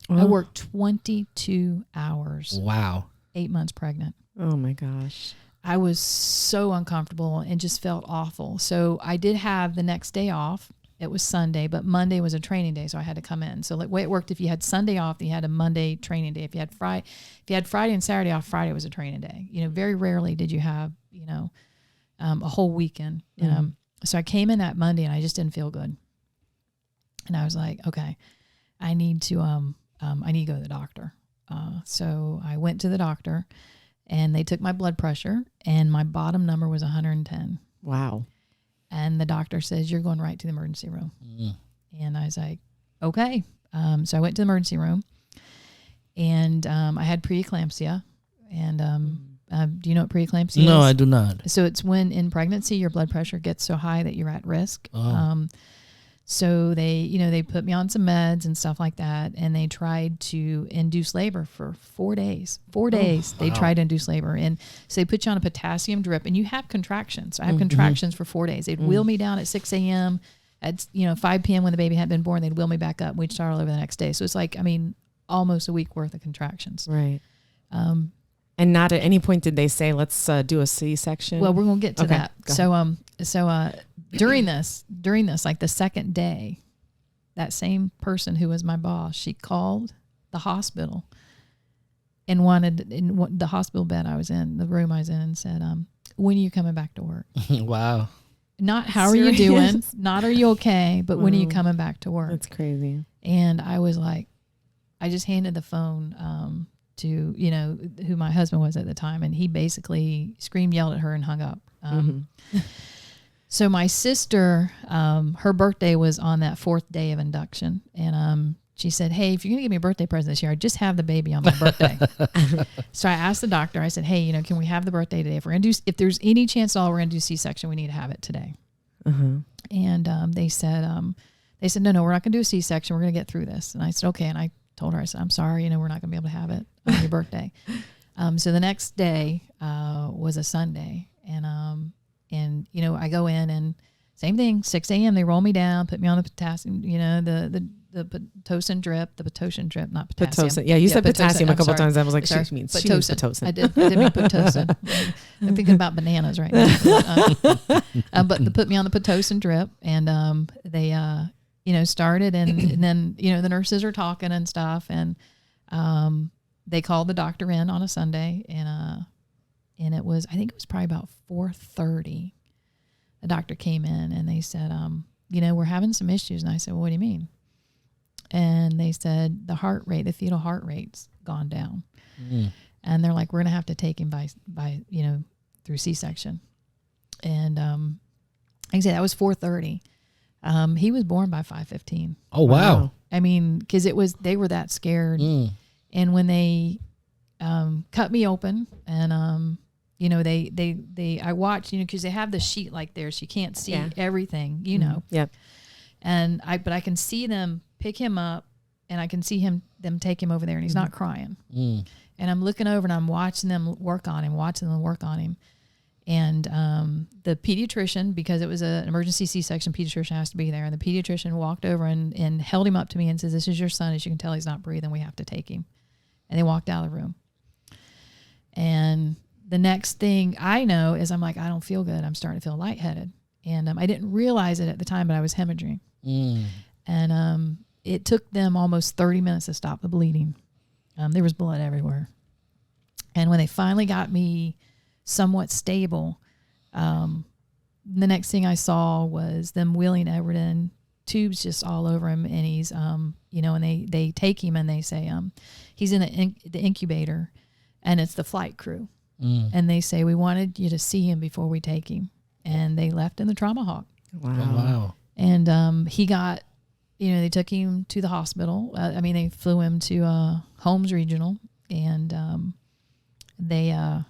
I worked 22 hours. Wow. 8 months pregnant. Oh my gosh. I was so uncomfortable and just felt awful. So I did have the next day off. It was Sunday, but Monday was a training day, so I had to come in. So the way it worked, if you had Sunday off, you had a Monday training day. If you had Friday and Saturday off, Friday was a training day. Very rarely did you have, a whole weekend. So I came in that Monday and I just didn't feel good. And I was like, okay, I need to go to the doctor. So I went to the doctor, and they took my blood pressure, and my bottom number was 110. Wow. And the doctor says, you're going right to the emergency room. And I was like, okay. So I went to the emergency room, and I had preeclampsia. And do you know what preeclampsia is? No, I do not. So it's when in pregnancy your blood pressure gets so high that you're at risk. So they put me on some meds and stuff like that, and they tried to induce labor for 4 days. 4 days they tried to induce labor, and so they put you on a potassium drip, and you have contractions. I have contractions for 4 days. They'd wheel me down at 6 a.m. At 5 p.m. when the baby had been born, they'd wheel me back up. We'd start all over the next day. So it's like, almost a week worth of contractions. Right. And not at any point did they say, let's do a C-section? Well, we're going to get to that. So during this, like the second day, that same person who was my boss, she called the hospital and wanted, in the hospital bed I was in, the room I was in, and said, when are you coming back to work? Wow. Not how are you doing? Not are you okay? But when are you coming back to work? That's crazy. And I was like, I just handed the phone to, who my husband was at the time. And he basically screamed, yelled at her, and hung up. So my sister, her birthday was on that 4th day of induction. And she said, hey, if you're going to give me a birthday present this year, I just have the baby on my birthday. So I asked the doctor, I said, hey, can we have the birthday today? If there's any chance at all we're going to do C-section, we need to have it today. And they said, no, we're not going to do a C-section. We're going to get through this. And I said, okay. And I told her, I said, I'm sorry, we're not going to be able to have it on your birthday. So the next day was a Sunday. And I go in, and same thing, 6 a.m. they roll me down, put me on the potassium, the Pitocin drip, not potassium. Pitocin. Yeah, you said potassium a couple times. I was like, she means Pitocin. I did mean Pitocin. I'm thinking about bananas right now. But they put me on the Pitocin drip, and they started, and then the nurses are talking and stuff, and they called the doctor in on a Sunday, and it was, I think it was probably about 4:30. The doctor came in, and they said, we're having some issues. And I said, well, what do you mean? And they said the fetal heart rate's gone down. And they're like, we're going to have to take him by through C-section. And like I said, that was 4:30. He was born by 5:15. Oh, wow. Because they were that scared. And when they cut me open, and I watched, because they have the sheet like there, so you can't see everything, Yep. And I can see them pick him up, and I can see them take him over there, and he's not crying. And I'm looking over, and I'm watching them work on him. And the pediatrician, because it was an emergency C-section, pediatrician has to be there. And the pediatrician walked over and held him up to me and says, this is your son. As you can tell, he's not breathing. We have to take him. And they walked out of the room. And the next thing I know is I'm like, I don't feel good. I'm starting to feel lightheaded. And I didn't realize it at the time, but I was hemorrhaging. And it took them almost 30 minutes to stop the bleeding. There was blood everywhere. And when they finally got me somewhat stable, the next thing I saw was them wheeling Everett in, tubes just all over him. And he's, and they take him, and they say, he's in the incubator, and it's the flight crew. And they say, we wanted you to see him before we take him. And they left in the Trauma Hawk. Wow. And he got, they took him to the hospital. They flew him to Holmes Regional, and the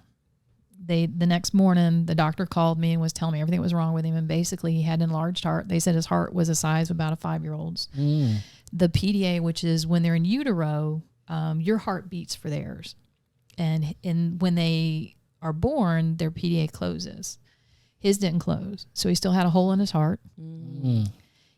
next morning, the doctor called me and was telling me everything that was wrong with him. And basically, he had an enlarged heart. They said his heart was the size of about a 5-year-old's. The PDA, which is when they're in utero, your heart beats for theirs. And when they are born, their PDA closes. His didn't close. So he still had a hole in his heart. Mm.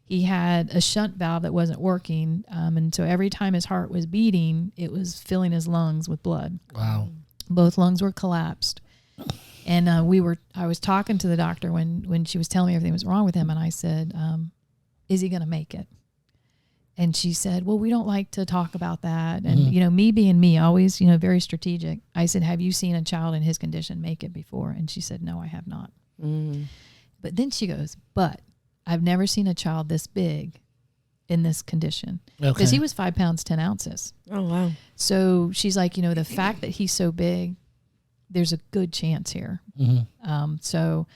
He had a shunt valve that wasn't working. And so every time his heart was beating, it was filling his lungs with blood. Wow. Both lungs were collapsed. And I was talking to the doctor when she was telling me everything was wrong with him. And I said, is he going to make it? And she said, well, we don't like to talk about that. And, me being me, always, very strategic. I said, have you seen a child in his condition make it before? And she said, no, I have not. Mm. But then she goes, but I've never seen a child this big in this condition. Because he was 5 pounds, 10 ounces. Oh, wow. So she's like, the fact that he's so big, there's a good chance here. Mm-hmm. So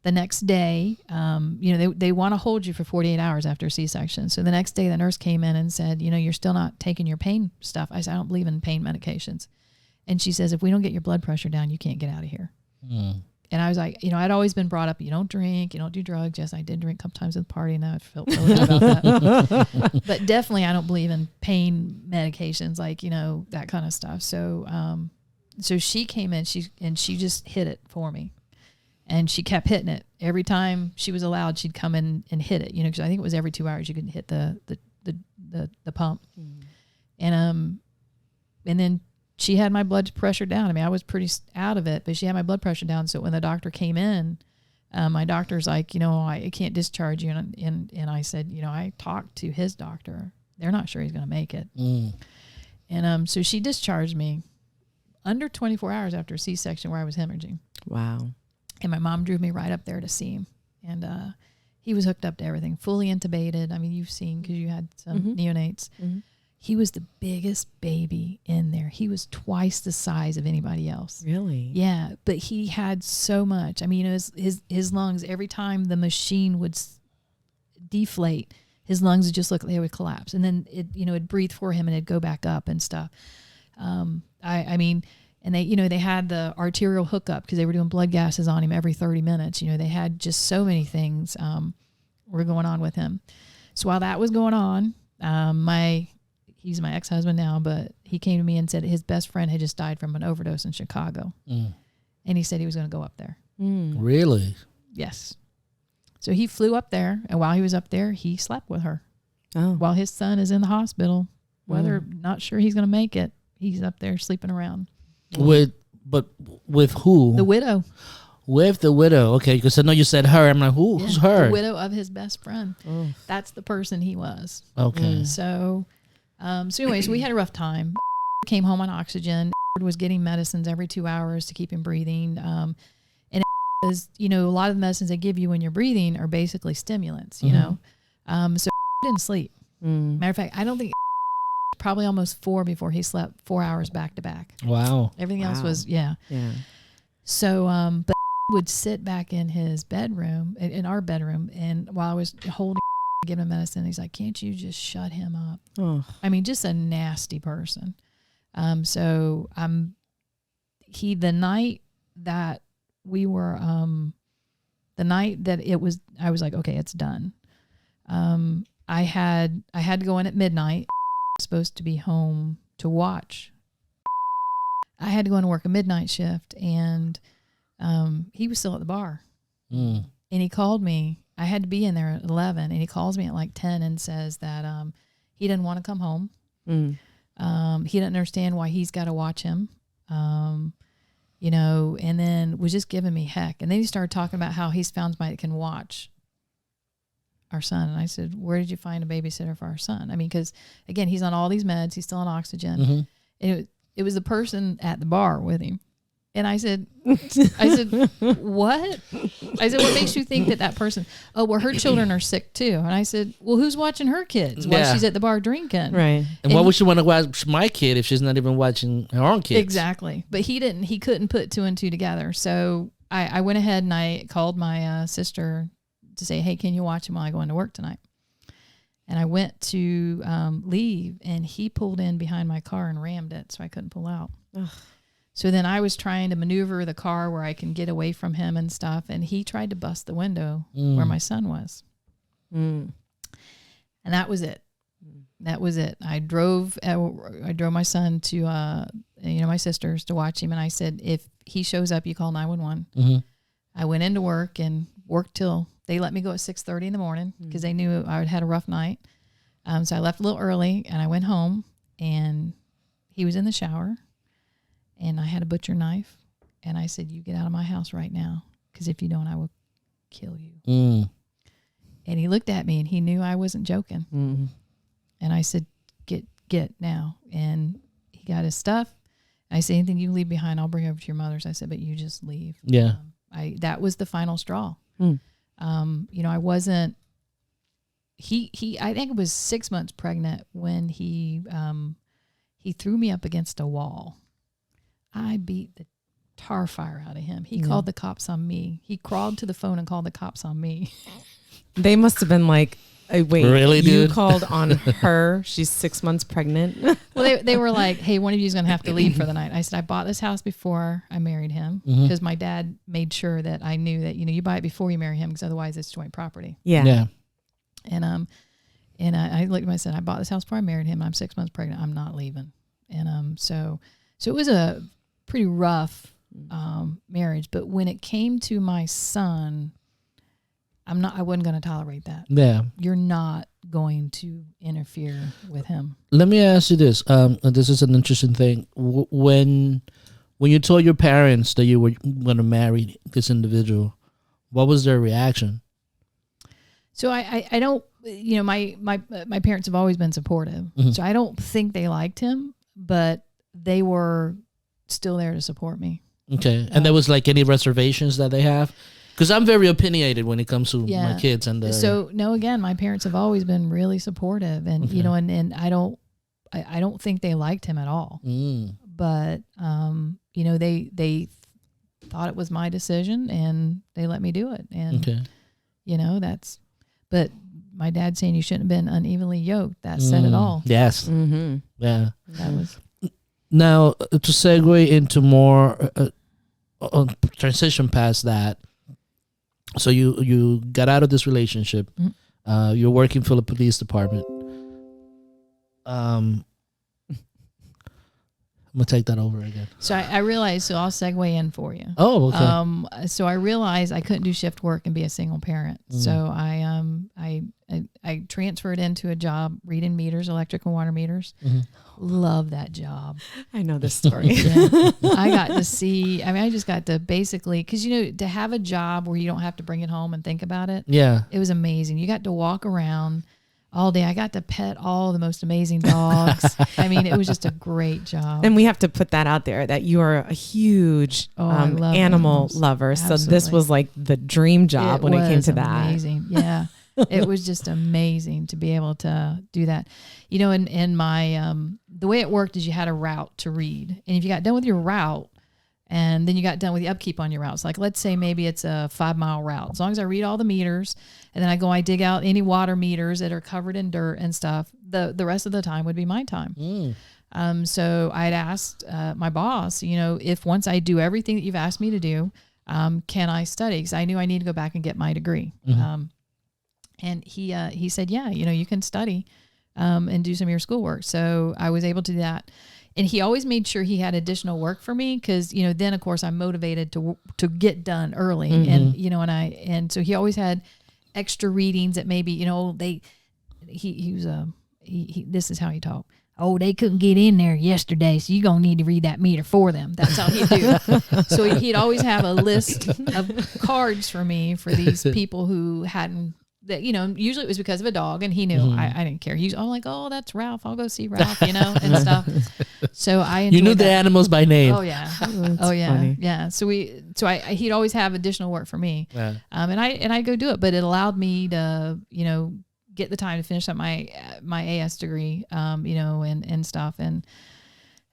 the next day, they want to hold you for 48 hours after a C-section. So the next day the nurse came in and said, you're still not taking your pain stuff. I said, I don't believe in pain medications. And she says, if we don't get your blood pressure down, you can't get out of here. Mm. And I was like, I'd always been brought up, you don't drink, you don't do drugs. Yes, I did drink a couple times at the party, and I felt really bad about that. But definitely I don't believe in pain medications, like, that kind of stuff. So so she came in, she just hit it for me. And she kept hitting it. Every time she was allowed, she'd come in and hit it, because I think it was every 2 hours you could hit the pump. Mm. And then she had my blood pressure down. I mean, I was pretty out of it, but she had my blood pressure down. So when the doctor came in, my doctor's like, I can't discharge you. And I said, I talked to his doctor. They're not sure he's going to make it. Mm. And so she discharged me under 24 hours after a C-section where I was hemorrhaging. Wow. And my mom drove me right up there to see him. And he was hooked up to everything, fully intubated. I mean, you've seen, because you had some neonates. Mm-hmm. He was the biggest baby in there. He was twice the size of anybody else. Really? Yeah, but he had so much. I mean, his lungs, every time the machine would deflate, his lungs would just look like they would collapse. And then it'd breathe for him and it'd go back up and stuff. And they had the arterial hookup because they were doing blood gases on him every 30 minutes. They had just so many things were going on with him. So while that was going on, he's my ex-husband now, but he came to me and said his best friend had just died from an overdose in Chicago. Mm. And he said he was going to go up there. Mm. Really? Yes. So he flew up there, and while he was up there, he slept with her. Oh. While his son is in the hospital, not sure he's going to make it, he's up there sleeping around. With who? The widow. With the widow. Okay, because I know you said her. I'm like, who's her? The widow of his best friend. Oh. That's the person he was. Okay. So anyways, we had a rough time. Came home on oxygen. Was getting medicines every 2 hours to keep him breathing. And it was, a lot of the medicines they give you when you're breathing are basically stimulants, so didn't sleep. Matter of fact, I don't think probably almost 4 before he slept 4 hours back to back. Wow. Everything else was, yeah. So, but would sit back in his bedroom, in our bedroom, and while I was holding giving him medicine, he's like, can't you just shut him up? Oh. I mean, just a nasty person. The night that we were, the night that I was like, okay, it's done. I had to go in at midnight. Supposed to be home to watch. I had to go in and work a midnight shift, and he was still at the bar. Mm. And he called me. I had to be in there at 11, and he calls me at like 10 and says that he didn't want to come home. Mm. He didn't understand why he's got to watch him. And then was just giving me heck. And then he started talking about how he's found somebody that can watch our son. And I said, where did you find a babysitter for our son? I mean, because again, he's on all these meds, he's still on oxygen. Mm-hmm. And it was the person at the bar with him. And I said, what? I said, what makes you think that person, her children are sick too. And I said, well, who's watching her kids while she's at the bar drinking? Right. And why would she want to watch my kid if she's not even watching her own kids? Exactly. But he couldn't put 2 and 2 together. So I went ahead and I called my sister to say, hey, can you watch him while I go into work tonight? And I went to leave, and he pulled in behind my car and rammed it, so I couldn't pull out. Ugh. So then I was trying to maneuver the car where I can get away from him and stuff, and he tried to bust the window where my son was. Mm. And that was it. That was it. I drove my son to, my sisters to watch him. And I said, if he shows up, you call 911. Mm-hmm. I went into work and worked till they let me go at 6:30 in the morning because they knew I had a rough night. So I left a little early and I went home and he was in the shower and I had a butcher knife and I said, you get out of my house right now because if you don't, I will kill you. Mm. And he looked at me and he knew I wasn't joking. Mm-hmm. And I said, get now. And he got his stuff. I said, anything you leave behind, I'll bring over to your mother's. I said, but you just leave. Yeah. That was the final straw. Mm. I wasn't, I think it was 6 months pregnant when he threw me up against a wall. I beat the tar fire out of him. He called the cops on me. He crawled to the phone and called the cops on me. They must have been like, wait, really, you dude? called on her? She's 6 months pregnant. Well, they were like, hey, one of you is going to have to leave for the night. I said, I bought this house before I married him because my dad made sure that I knew that, you buy it before you marry him because otherwise it's joint property. Yeah. And I looked at him, I said, I bought this house before I married him. I'm 6 months pregnant. I'm not leaving. And so it was a pretty rough marriage. But when it came to my son, I wasn't going to tolerate that. Yeah. You're not going to interfere with him. Let me ask you this. This is an interesting thing. When you told your parents that you were going to marry this individual, what was their reaction? So I don't, my parents have always been supportive. Mm-hmm. So I don't think they liked him, but they were still there to support me. Okay. And there was like any reservations that they have? Because I'm very opinionated when it comes to my kids. So no, again, my parents have always been really supportive, and Okay. and I don't think they liked him at all. But they thought it was my decision, and they let me do it. And okay. But my dad saying you shouldn't have been unevenly yoked. That said it all. Yes. Mm-hmm. Yeah. That was. Now to segue into more transition past that. So you got out of this relationship. Mm-hmm. You're working for the police department. I'm gonna take that over again. So I realized. So I'll segue in for you. Oh, okay. So I realized I couldn't do shift work and be a single parent. So I transferred into a job reading meters, electric and water meters. Mm-hmm. Love that job. I know this story. Yeah. I got to see. I just got to basically because to have a job where you don't have to bring it home and think about it. Yeah, it was amazing. You got to walk around all day. I got to pet all the most amazing dogs. It was just a great job. And we have to put that out there that you are a huge animal lover. Absolutely. So this was like the dream job when it came to that. Amazing. Yeah. It was just amazing to be able to do that. In my, the way it worked is you had a route to read. And if you got done with your route and then you got done with the upkeep on your routes, like let's say maybe it's a 5-mile route. As long as I read all the meters and then I dig out any water meters that are covered in dirt and stuff, the rest of the time would be my time. So I'd asked my boss, if once I do everything that you've asked me to do, can I study? Because I knew I need to go back and get my degree. Mm-hmm. And he said, yeah, you can study and do some of your schoolwork. So I was able to do that. And he always made sure he had additional work for me because, then, of course, I'm motivated to get done early. Mm-hmm. And so he always had extra readings that maybe, this is how he talked. Oh, they couldn't get in there yesterday, so you're going to need to read that meter for them. That's how he'd do. So he'd always have a list of cards for me for these people who hadn't, that usually it was because of a dog, and he knew. Mm-hmm. I didn't care. He's all like, oh, that's Ralph. I'll go see Ralph, and stuff. So I enjoyed you knew the animals by name. Oh yeah, funny. Yeah. So he'd always have additional work for me, and I'd go do it. But it allowed me to get the time to finish up my AS degree, and stuff, and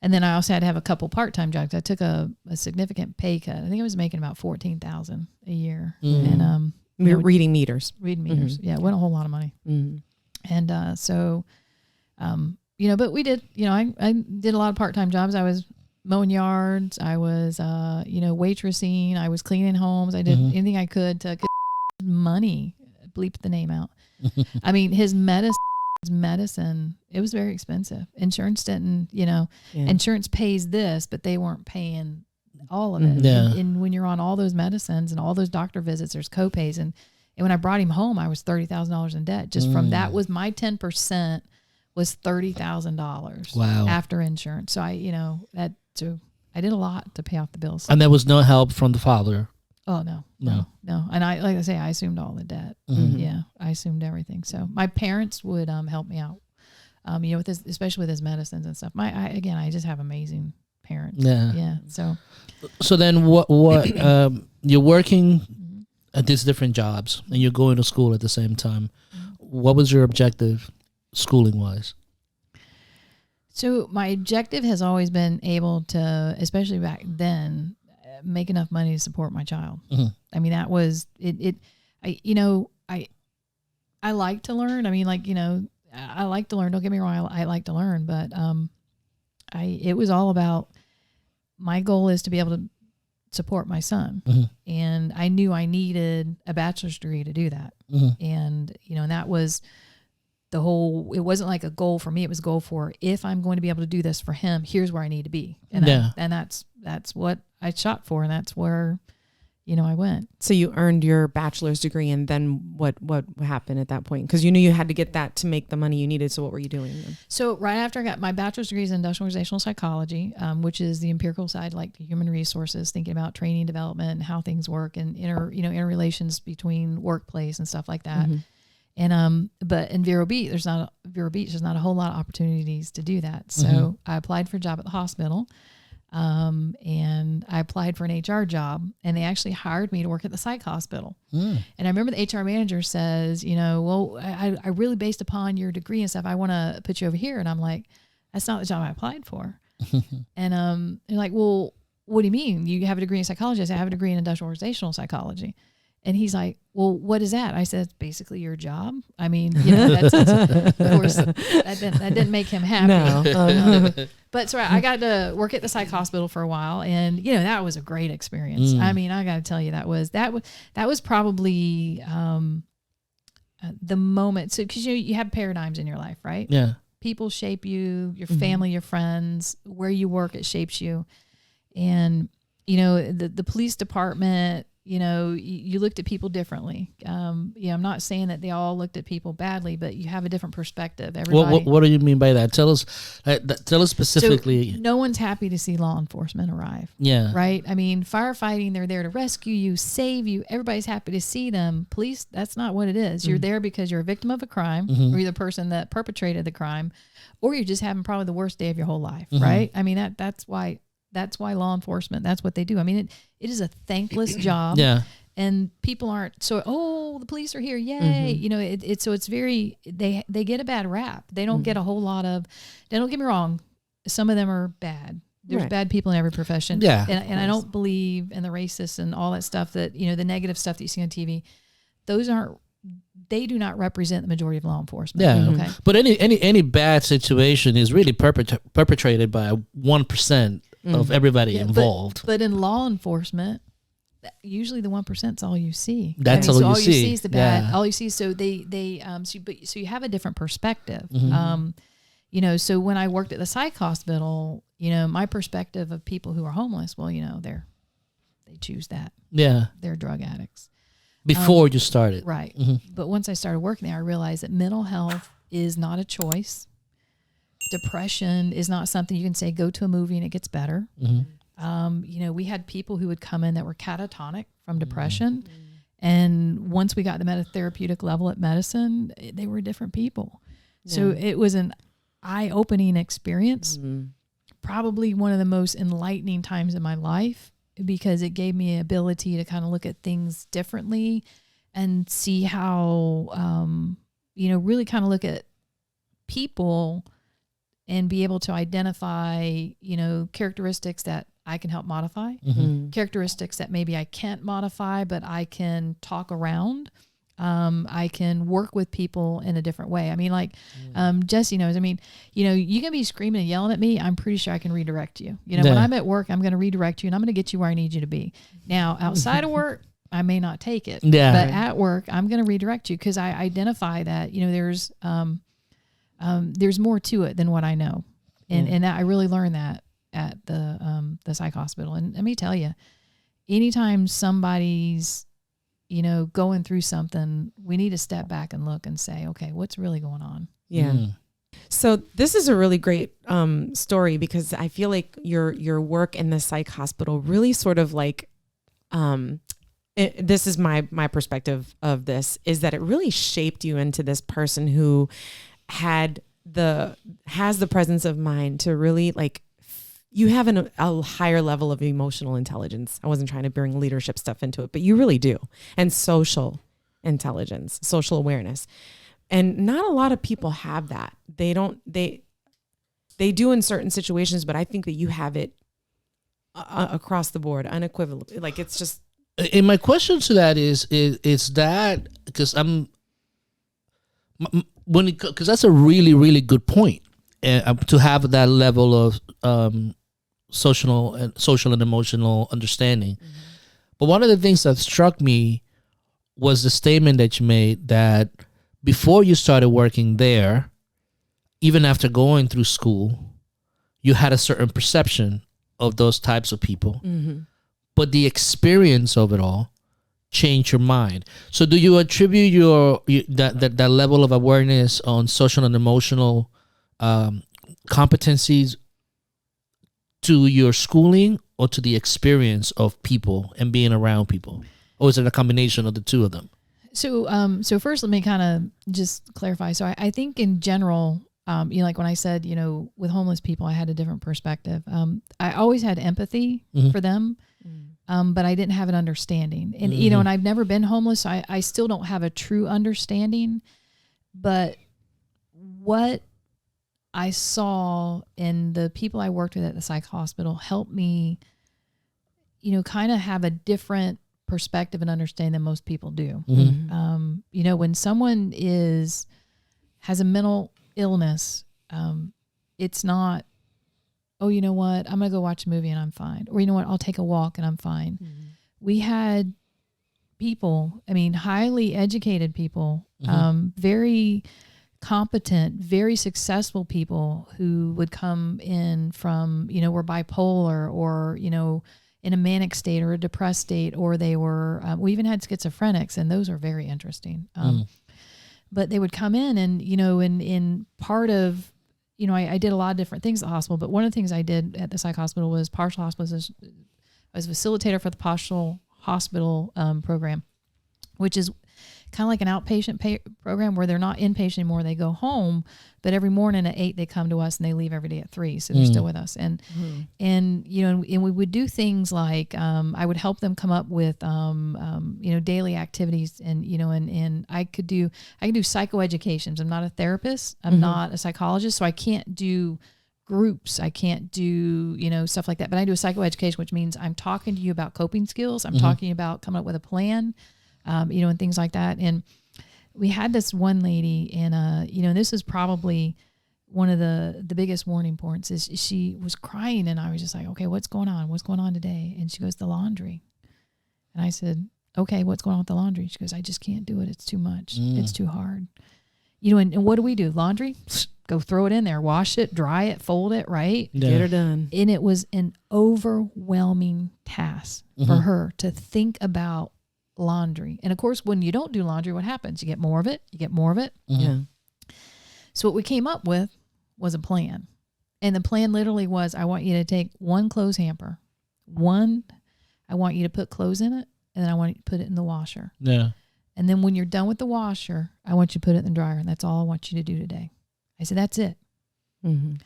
then I also had to have a couple part-time jobs. I took a significant pay cut. I think I was making about $14,000 a year, and reading meters. Reading meters. Mm-hmm. Yeah, it wasn't a whole lot of money. Mm-hmm. And so, but we did, I did a lot of part-time jobs. I was mowing yards. I was, waitressing. I was cleaning homes. I did anything I could to get money. Bleep the name out. His medicine medicine, it was very expensive. Insurance didn't, insurance pays this, but they weren't paying all of it. Yeah. And when you're on all those medicines and all those doctor visits, there's copays. And when I brought him home, I was $30,000 in debt. Just from that was my 10% was $30,000. Wow. After insurance. So I did a lot to pay off the bills. And there was no help from the father. Oh, no. And I assumed all the debt. Mm-hmm. Yeah. I assumed everything. So my parents would help me out, with this, especially with his medicines and stuff. I just have amazing parents. Yeah. Yeah. So then what you're working at these different jobs and you're going to school at the same time. What was your objective schooling wise? So my objective has always been able to, especially back then, make enough money to support my child. Mm-hmm. I mean, that was it. I like to learn. I mean, I like to learn. Don't get me wrong. I like to learn, but it was all about, my goal is to be able to support my son. Mm-hmm. And I knew I needed a bachelor's degree to do that. Mm-hmm. And, and that was it wasn't like a goal for me. It was a goal for, if I'm going to be able to do this for him, here's where I need to be. And that's what I shot for. And that's where, I went. So you earned your bachelor's degree, and then what happened at that point? Because you knew you had to get that to make the money you needed. So what were you doing then? So right after I got my bachelor's degree in industrial organizational psychology, which is the empirical side, like the human resources, thinking about training, development, and how things work, and interrelations between workplace and stuff like that. Mm-hmm. And but in Vero Beach, there's not a whole lot of opportunities to do that. So I applied for a job at the hospital. And I applied for an HR job, and they actually hired me to work at the psych hospital. And I remember the HR manager says, well, I really, based upon your degree and stuff, I want to put you over here. And I'm like, that's not the job I applied for. And they're like, well, what do you mean? You have a degree in psychology? I said, I have a degree in industrial organizational psychology. And he's like, well, what is that? I said, it's basically your job. I mean, that's of course, that didn't make him happy. No. But so I got to work at the psych hospital for a while, and that was a great experience. I mean, I got to tell you, that was probably the moment. So because you have paradigms in your life, right? Yeah. People shape you, your family, your friends, where you work, it shapes you. And the police department, you looked at people differently. I'm not saying that they all looked at people badly, but you have a different perspective. Everybody. What do you mean by that? Tell us specifically. So no one's happy to see law enforcement arrive. Yeah. Right? I mean, firefighting, they're there to rescue you, save you. Everybody's happy to see them. Police, that's not what it is. You're there because you're a victim of a crime, or you're the person that perpetrated the crime, or you're just having probably the worst day of your whole life, right? I mean, that's why law enforcement, that's what they do. I mean, it is a thankless job. Yeah. And people aren't the police are here. Yay. It's very, they get a bad rap. They don't get a whole lot of, don't get me wrong. Some of them are bad. There's bad people in every profession. Yeah. And I don't believe in the racists and all that stuff that, the negative stuff that you see on TV. They do not represent the majority of law enforcement. Yeah. Okay. But any bad situation is really perpetrated by 1% of everybody involved. But in law enforcement, usually the 1% is all you see. That's all you see. You see is the bad. Yeah. All you see. So so you have a different perspective. So when I worked at the psych hospital, my perspective of people who are homeless, well, they choose that. Yeah. They're drug addicts. Before you started. Right. But once I started working there, I realized that mental health is not a choice. Depression is not something you can say, go to a movie and it gets better. We had people who would come in that were catatonic from depression. And once we got them at a therapeutic level at medicine, they were different people. Yeah. So it was an eye-opening experience, probably one of the most enlightening times in my life, because it gave me the ability to kind of look at things differently and see how, really kind of look at people and be able to identify, characteristics that I can help modify, characteristics that maybe I can't modify, but I can talk around. I can work with people in a different way. I mean, like Jesse knows, I mean, you can be screaming and yelling at me. I'm pretty sure I can redirect you. When I'm at work, I'm going to redirect you and I'm going to get you where I need you to be. Now, outside of work, I may not take it. Yeah. But at work, I'm going to redirect you because I identify that, there's there's more to it than what I know. And I really learned that at the psych hospital. And let me tell you, anytime somebody's, going through something, we need to step back and look and say, okay, what's really going on? Yeah. So this is a really great story, because I feel like your work in the psych hospital really sort of like, this is my perspective of this, is that it really shaped you into this person who has the presence of mind to really like, you have a higher level of emotional intelligence. I wasn't trying to bring leadership stuff into it, but you really do. And social intelligence, social awareness. And not a lot of people have that. They do in certain situations, but I think that you have it across the board, unequivocally. Like, it's just. And my question to that is that, because because that's a really, really good point, to have that level of social and emotional understanding. Mm-hmm. But one of the things that struck me was the statement that you made that before you started working there, even after going through school, you had a certain perception of those types of people. Mm-hmm. But the experience of it all changed your mind. So do you attribute that level of awareness on social and emotional competencies to your schooling, or to the experience of people and being around people? Or is it a combination of the two of them? So first, let me kind of just clarify. So I think in general, like when I said, with homeless people, I had a different perspective. I always had empathy for them, but I didn't have an understanding. And, and I've never been homeless, so I still don't have a true understanding. But what I saw in the people I worked with at the psych hospital helped me, kind of have a different perspective and understanding than most people do. Mm-hmm. When someone has a mental illness, it's not, oh, you know what, I'm going to go watch a movie and I'm fine. Or, you know what, I'll take a walk and I'm fine. Mm-hmm. We had people, highly educated people, very competent, very successful people who would come in from, were bipolar or, in a manic state or a depressed state, or they were, we even had schizophrenics, and those are very interesting. But they would come in and, in part of, I did a lot of different things at the hospital, but one of the things I did at the psych hospital was partial hospital. I was a facilitator for the partial hospital program, which is kind of like an outpatient program where they're not inpatient anymore. They go home, but every morning at 8, they come to us and they leave every day at 3. So they're still with us. And we would do things like, I would help them come up with, daily activities, and I could do psychoeducations. I'm not a therapist. I'm not a psychologist. So I can't do groups. I can't do, stuff like that, but I do a psychoeducation, which means I'm talking to you about coping skills. I'm talking about coming up with a plan, and things like that. And we had this one lady, and, and this is probably one of the biggest warning points, is she was crying, and I was just like, okay, what's going on? What's going on today? And she goes, the laundry. And I said, okay, what's going on with the laundry? She goes, I just can't do it. It's too much. It's too hard. And what do? Laundry? Go throw it in there, wash it, dry it, fold it, right? Yeah. Get her done. And it was an overwhelming task for her to think about laundry. And of course, when you don't do laundry, what happens? You get more of it. Yeah. So what we came up with was a plan. And the plan literally was, I want you to take one clothes hamper. I want you to put clothes in it, and then I want you to put it in the washer. Yeah. And then when you're done with the washer, I want you to put it in the dryer, and that's all I want you to do today. I said, that's it. Mm-hmm.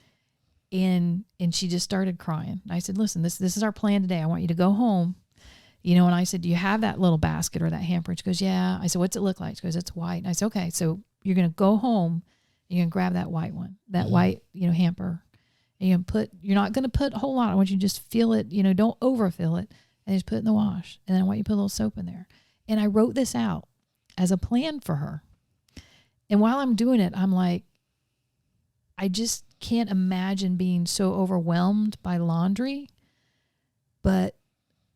And she just started crying. I said, listen, this is our plan today. I want you to go home. And I said, do you have that little basket or that hamper? She goes, yeah. I said, what's it look like? She goes, it's white. And I said, okay, so you're going to go home and you're going to grab that white one, that white, hamper. And you're not going to put a whole lot. I want you to just feel it, don't overfill it, and just put it in the wash. And then I want you to put a little soap in there. And I wrote this out as a plan for her. And while I'm doing it, I'm like, I just can't imagine being so overwhelmed by laundry, but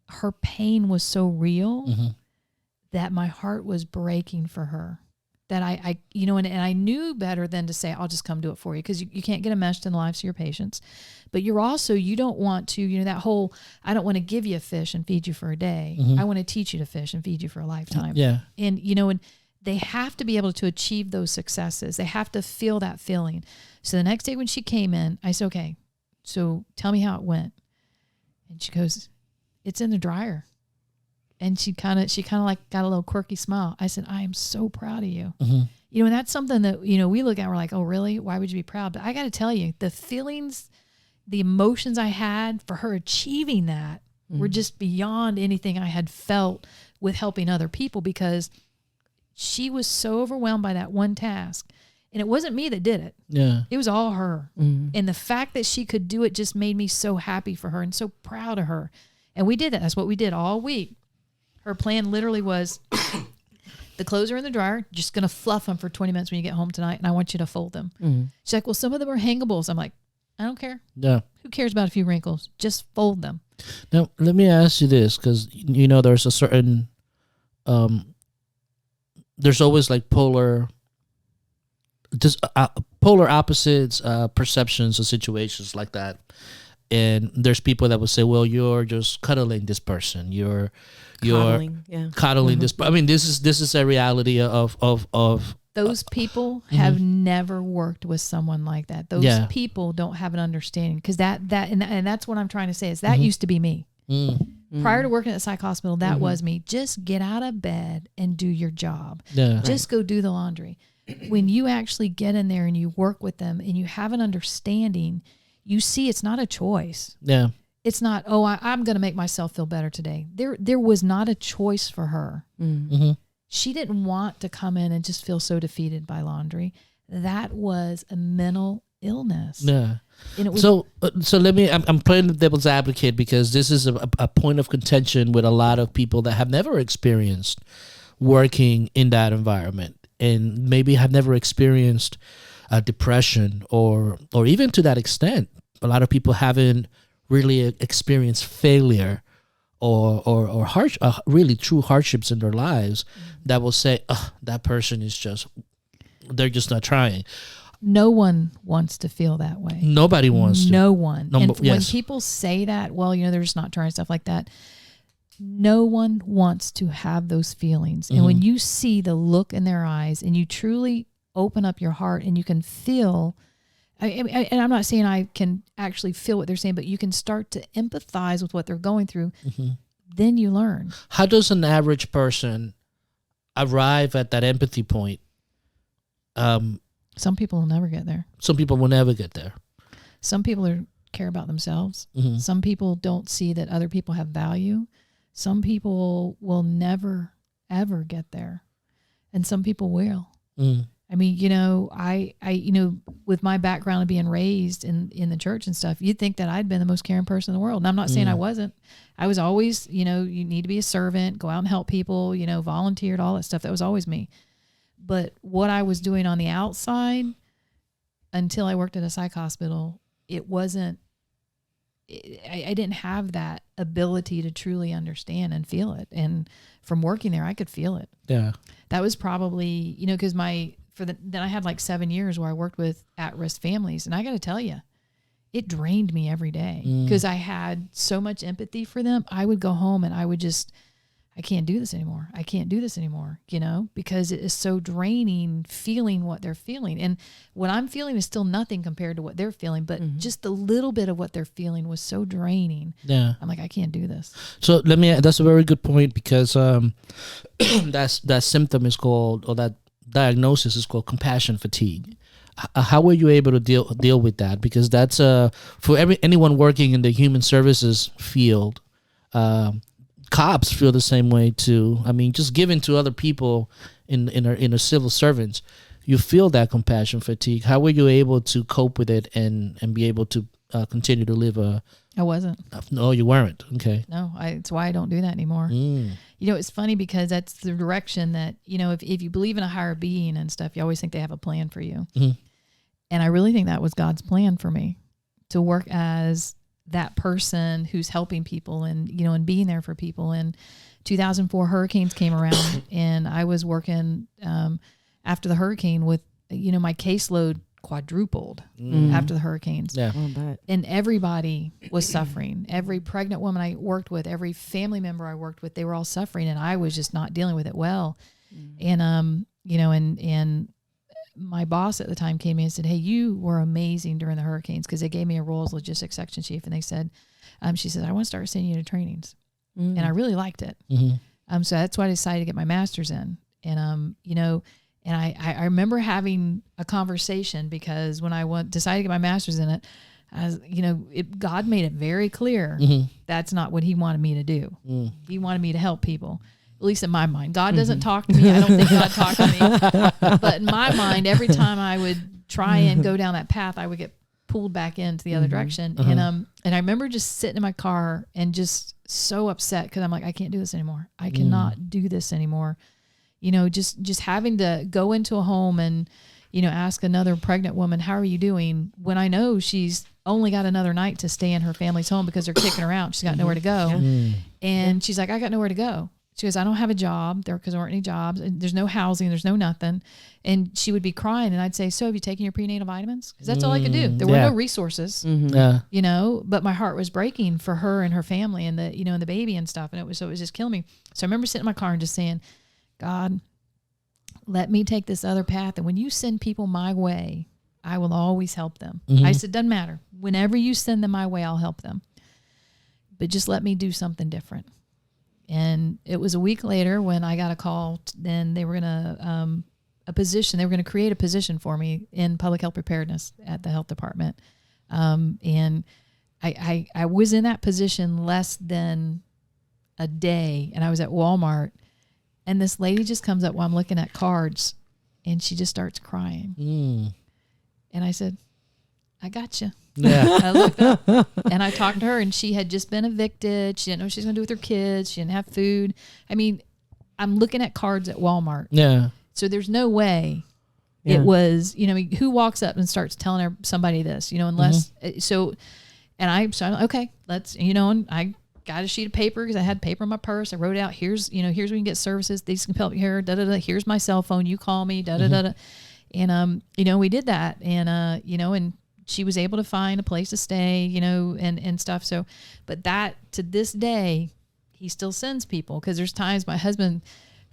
her pain was so real that my heart was breaking for her that I and I knew better than to say, I'll just come do it for you, because you can't get enmeshed in the lives of your patients. But you don't want to, that whole, I don't want to give you a fish and feed you for a day. I want to teach you to fish and feed you for a lifetime. Yeah. And, and they have to be able to achieve those successes. They have to feel that feeling. So the next day when she came in, I said, okay, so tell me how it went. And she goes, it's in the dryer. And she kind of like got a little quirky smile. I said, I am so proud of you. And that's something that, we look at, we're like, oh, really? Why would you be proud? But I got to tell you, the feelings, the emotions I had for her achieving that were just beyond anything I had felt with helping other people, because she was so overwhelmed by that one task. And it wasn't me that did it. Yeah. It was all her. And the fact that she could do it just made me so happy for her and so proud of her. And we did that. That's what we did all week. Her plan literally was, the clothes are in the dryer, just going to fluff them for 20 minutes when you get home tonight, and I want you to fold them. She's like, well, some of them are hangables. I'm like, I don't care. Yeah. Who cares about a few wrinkles? Just fold them. Now, let me ask you this, because, there's a certain, there's always like polar opposites, perceptions of situations like that. And there's people that would say, well, you're just cuddling this person. You're coddling this. I mean, this is a reality of those people have never worked with someone like that. Those people don't have an understanding, because and that's what I'm trying to say is that used to be me. Prior to working at the psych hospital, that was me. Just get out of bed and do your job. Yeah. Just go do the laundry. When you actually get in there and you work with them and you have an understanding, you see it's not a choice. Yeah. It's not, I'm going to make myself feel better today. There was not a choice for her. She didn't want to come in and just feel so defeated by laundry. That was a mental illness. Yeah. And it was, so let me, I'm playing the devil's advocate, because this is a point of contention with a lot of people that have never experienced working in that environment, and maybe have never experienced depression or even to that extent. A lot of people haven't really experienced failure or really true hardships in their lives that will say, that person is they're just not trying. No one wants to feel that way. Nobody wants to. No one. And when people say that, well, they're just not trying, stuff like that. No one wants to have those feelings. And when you see the look in their eyes and you truly open up your heart and you can feel, and I'm not saying I can actually feel what they're saying, but you can start to empathize with what they're going through, then you learn. How does an average person arrive at that empathy point? Some people will never get there. Some people will never get there. Some people care about themselves. Some people don't see that other people have value. Some people will never, ever get there. And some people will. I mean, I with my background of being raised in the church and stuff, you'd think that I'd been the most caring person in the world. And I'm not saying I wasn't. I was always, you need to be a servant, go out and help people, volunteered, all that stuff. That was always me. But what I was doing on the outside until I worked at a psych hospital, it wasn't, I didn't have that ability to truly understand and feel it. And from working there, I could feel it. Yeah. That was probably, because then I had like 7 years where I worked with at-risk families. And I got to tell you, it drained me every day because I had so much empathy for them. I would go home and I would just, I can't do this anymore. I can't do this anymore, because it is so draining feeling what they're feeling. And what I'm feeling is still nothing compared to what they're feeling, but just a little bit of what they're feeling was so draining. Yeah. I'm like, I can't do this. So that's a very good point, because that symptom is called, or that diagnosis is called compassion fatigue. How were you able to deal with that? Because that's for anyone working in the human services field, cops feel the same way too. I mean, just giving to other people in a civil servants, you feel that compassion fatigue. How were you able to cope with it and be able to continue to live I wasn't. No, you weren't. Okay. No, it's why I don't do that anymore. It's funny because that's the direction that, if you believe in a higher being and stuff, you always think they have a plan for you. And I really think that was God's plan for me, to work as that person who's helping people and, and being there for people. And 2004 hurricanes came around and I was working after the hurricane with, my caseload quadrupled after the hurricanes. Yeah. And everybody was suffering. Every pregnant woman I worked with, every family member I worked with, they were all suffering, and I was just not dealing with it well. And, and my boss at the time came in and said, hey, you were amazing during the hurricanes, because they gave me a role as logistics section chief. And they said, she said, I want to start sending you to trainings. And I really liked it. So that's why I decided to get my master's in. And, and I remember having a conversation, because when I decided to get my master's in it, God made it very clear that's not what he wanted me to do. He wanted me to help people, at least in my mind. God doesn't talk to me. I don't think God talked to me. But in my mind, every time I would try and go down that path, I would get pulled back into the other direction. And I remember just sitting in my car and just so upset, because I'm like, I can't do this anymore. I cannot do this anymore. Just having to go into a home and, ask another pregnant woman, how are you doing? When I know she's only got another night to stay in her family's home because they're kicking her out. She's got nowhere to go. And she's like, I got nowhere to go. She goes, I don't have a job there, because there weren't any jobs, and there's no housing, there's no nothing. And she would be crying, and I'd say, so have you taken your prenatal vitamins? Because that's all I could do. There were no resources, but my heart was breaking for her and her family, and the, and the baby and stuff. And it was just killing me. So I remember sitting in my car and just saying, God, let me take this other path. And when you send people my way, I will always help them. I said, doesn't matter. Whenever you send them my way, I'll help them. But just let me do something different. And it was a week later when I got a call. Then they were going to, they were going to create a position for me in public health preparedness at the health department. And I was in that position less than a day, and I was at Walmart. And this lady just comes up while I'm looking at cards, and she just starts crying. And I said, I got you. Yeah. I looked up and I talked to her, and she had just been evicted. She didn't know what she was going to do with her kids. She didn't have food. I mean, I'm looking at cards at Walmart. Yeah. So there's no way it was, who walks up and starts telling somebody this, unless, so I'm okay, let's, and I got a sheet of paper, because I had paper in my purse. I wrote out, here's where you can get services. These can help you here. Here's my cell phone. You call me. And, we did that. And, and she was able to find a place to stay, and stuff. So, but that, to this day, he still sends people, because there's times my husband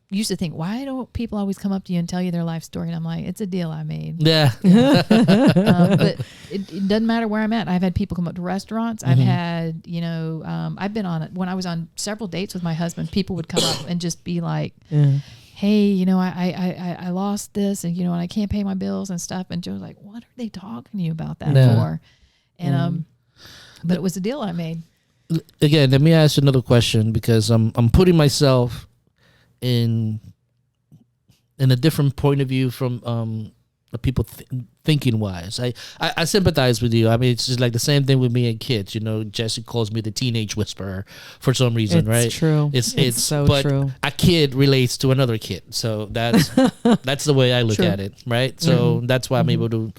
used to think, why don't people always come up to you and tell you their life story? And I'm like, it's a deal I made. Yeah. But it doesn't matter where I'm at. I've had people come up to restaurants. I've had, I've been on it. When I was on several dates with my husband, people would come up and just be like, hey, I lost this, and, and I can't pay my bills and stuff. And Joe's like, what are they talking to you about that for? And, but it was a deal I made. Again, let me ask you another question, because I'm putting myself in a different point of view from the people thinking wise. I sympathize with you. I mean, it's just like the same thing with me and kids. Jesse calls me the teenage whisperer for some reason, it's right? True. It's so true. A kid relates to another kid, so that's the way I look at it, right? So that's why I'm able to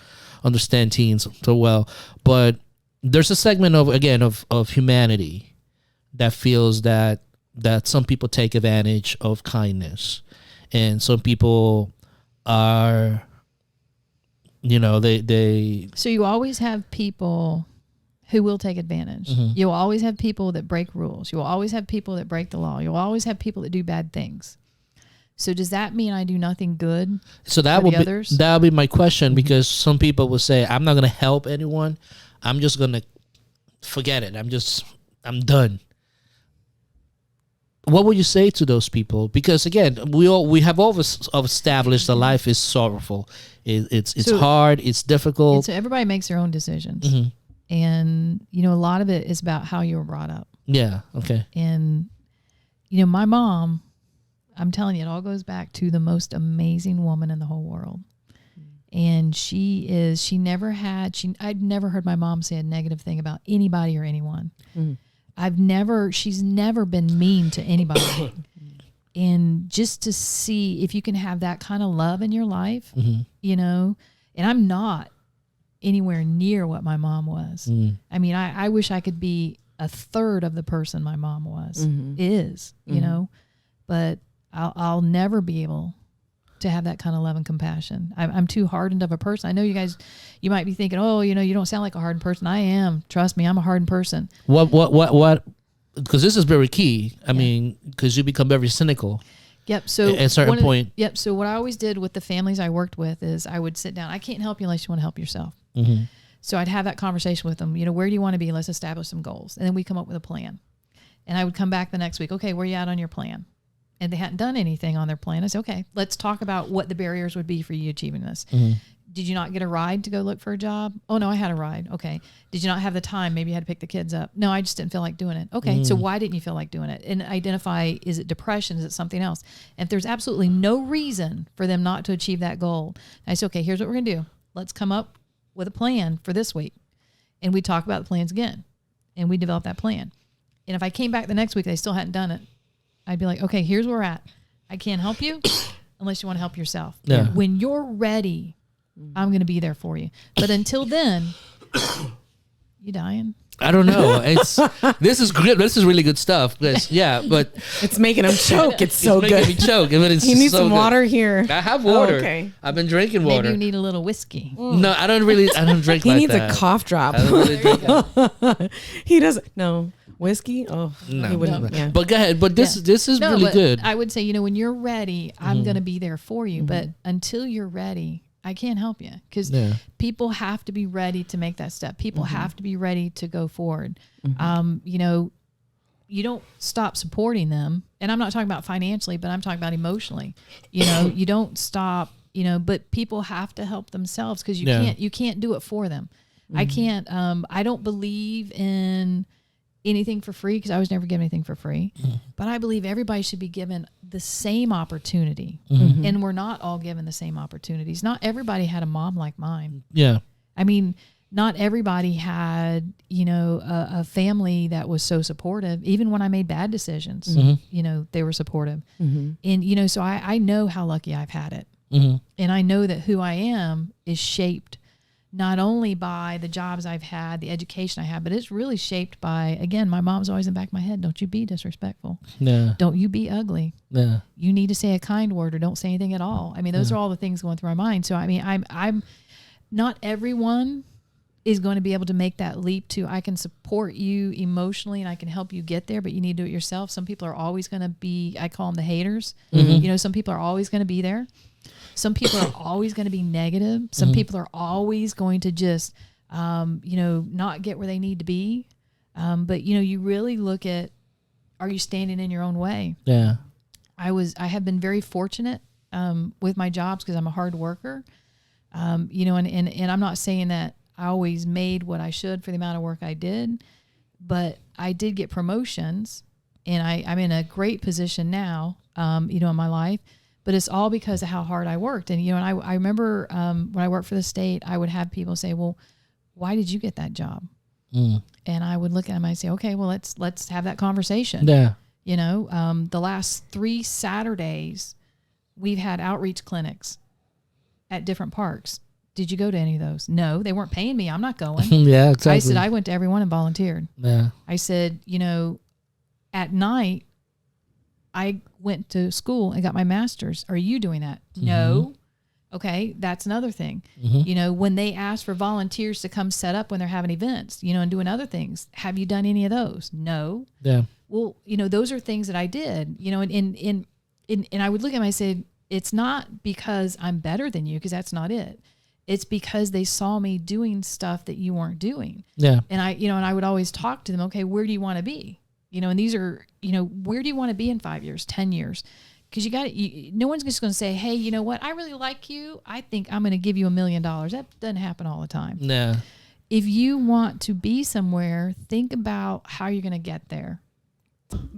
understand teens so well. But there's a segment of humanity that feels that some people take advantage of kindness, and some people are, they. So you always have people who will take advantage. You'll always have people that break rules. You'll always have people that break the law. You'll always have people that do bad things. So does that mean I do nothing good? So that will be my question, because some people will say, I'm not going to help anyone. I'm just going to forget it. I'm done. What would you say to those people? Because again, we have always established that life is sorrowful. It's hard. It's difficult. So everybody makes their own decisions, and a lot of it is about how you were brought up. Yeah. Okay. And my mom, I'm telling you, it all goes back to the most amazing woman in the whole world. And I'd never heard my mom say a negative thing about anybody or anyone. She's never been mean to anybody. And just to see if you can have that kind of love in your life, and I'm not anywhere near what my mom was. I mean, I wish I could be a third of the person my mom is, but I'll never be able to have that kind of love and compassion. I'm too hardened of a person. I know you guys, you might be thinking, oh, you know, you don't sound like a hardened person. I am. Trust me, I'm a hardened person. What? Because this is very key. I mean, because you become very cynical. Yep. So at a certain point. Yep. So what I always did with the families I worked with is I would sit down. I can't help you unless you want to help yourself. Mm-hmm. So I'd have that conversation with them. You know, where do you want to be? Let's establish some goals. And then we come up with a plan. And I would come back the next week. Okay, where are you at on your plan? And they hadn't done anything on their plan. I said, okay, let's talk about what the barriers would be for you achieving this. Mm-hmm. Did you not get a ride to go look for a job? Oh, no, I had a ride. Okay. Did you not have the time? Maybe you had to pick the kids up. No, I just didn't feel like doing it. Okay. So why didn't you feel like doing it? And identify, is it depression? Is it something else? And if there's absolutely no reason for them not to achieve that goal, I say, okay, here's what we're going to do. Let's come up with a plan for this week. And we talk about the plans again. And we develop that plan. And if I came back the next week, they still hadn't done it, I'd be like, okay, here's where we're at. I can't help you unless you want to help yourself. Yeah. When you're ready, I'm going to be there for you. But until then, you dying? I don't know. This is good. This is really good stuff. But it's making him choke. It's so good. Making me choke. But it's he needs so some good. water here. I have water. Oh, okay. I've been drinking water. Maybe you need a little whiskey. No, I don't drink. He like needs that. a cough drop. I don't really drink. He doesn't. No whiskey. Oh, no. He wouldn't. Yeah. But go ahead. But this is really good. I would say, you know, when you're ready, I'm going to be there for you. But until you're ready, I can't help you because people have to be ready to make that step. People have to be ready to go forward. You know, you don't stop supporting them. And I'm not talking about financially, but I'm talking about emotionally. You know, you don't stop, you know, but people have to help themselves because you can't do it for them. I can't, I don't believe in anything for free because I was never given anything for free, but I believe everybody should be given the same opportunity. And we're not all given the same opportunities. Not everybody had a mom like mine. Yeah. I mean, not everybody had, you know, a family that was so supportive. Even when I made bad decisions, you know, they were supportive. And, you know, so I know how lucky I've had it. And I know that who I am is shaped not only by the jobs I've had, the education I had, but it's really shaped by, again, my mom's always in the back of my head. Don't you be disrespectful. Yeah. Don't you be ugly. Yeah. You need to say a kind word or don't say anything at all. I mean, those are all the things going through my mind. So, I mean, I'm not everyone is going to be able to make that leap to, I can support you emotionally and I can help you get there, but you need to do it yourself. Some people are always going to be, I call them the haters. You know, some people are always going to be there. Some people are always going to be negative. Some people are always going to just, you know, not get where they need to be. But, you know, you really look at, are you standing in your own way? Yeah. I have been very fortunate with my jobs because I'm a hard worker. You know, and I'm not saying that I always made what I should for the amount of work I did, but I did get promotions and I'm in a great position now, you know, in my life. But it's all because of how hard I worked. And, you know, and I remember when I worked for the state, I would have people say, well, why did you get that job? And I would look at them and I'd say, okay, well, let's have that conversation. Yeah. You know, the last 3 Saturdays, we've had outreach clinics at different parks. Did you go to any of those? No, they weren't paying me. I'm not going. Yeah, exactly. I said, I went to every one and volunteered. Yeah. I said, you know, at night, I went to school and got my master's. Are you doing that? No. Okay, that's another thing. You know, when they ask for volunteers to come set up when they're having events, you know, and doing other things, have you done any of those? No. Yeah. Well, you know, those are things that I did, you know, and I would look at them and I said, it's not because I'm better than you, because that's not it. It's because they saw me doing stuff that you weren't doing. Yeah. And I would always talk to them, okay, where do you want to be? You know, and these are, you know, where do you want to be in 5 years, 10 years? Because no one's just going to say, hey, you know what? I really like you. I think I'm going to give you $1 million. That doesn't happen all the time. Yeah. If you want to be somewhere, think about how you're going to get there.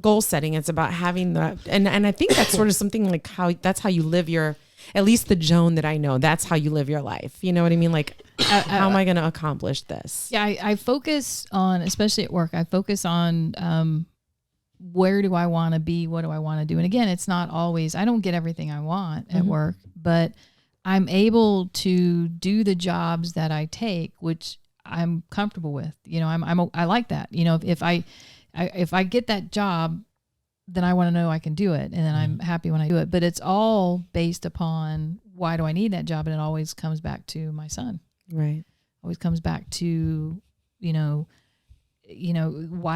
Goal setting. It's about having that. And I think that's sort of something like that's how you live your, at least the Joan that I know, that's how you live your life. You know what I mean? Like, how am I going to accomplish this? Yeah. I focus on, especially at work, I focus on, where do I want to be? What do I want to do? And again, it's not always, I don't get everything I want at work, but I'm able to do the jobs that I take, which I'm comfortable with. You know, I like that. You know, if I get that job, then I want to know I can do it. And then I'm happy when I do it. But it's all based upon why do I need that job? And it always comes back to my son. Right. Always comes back to, why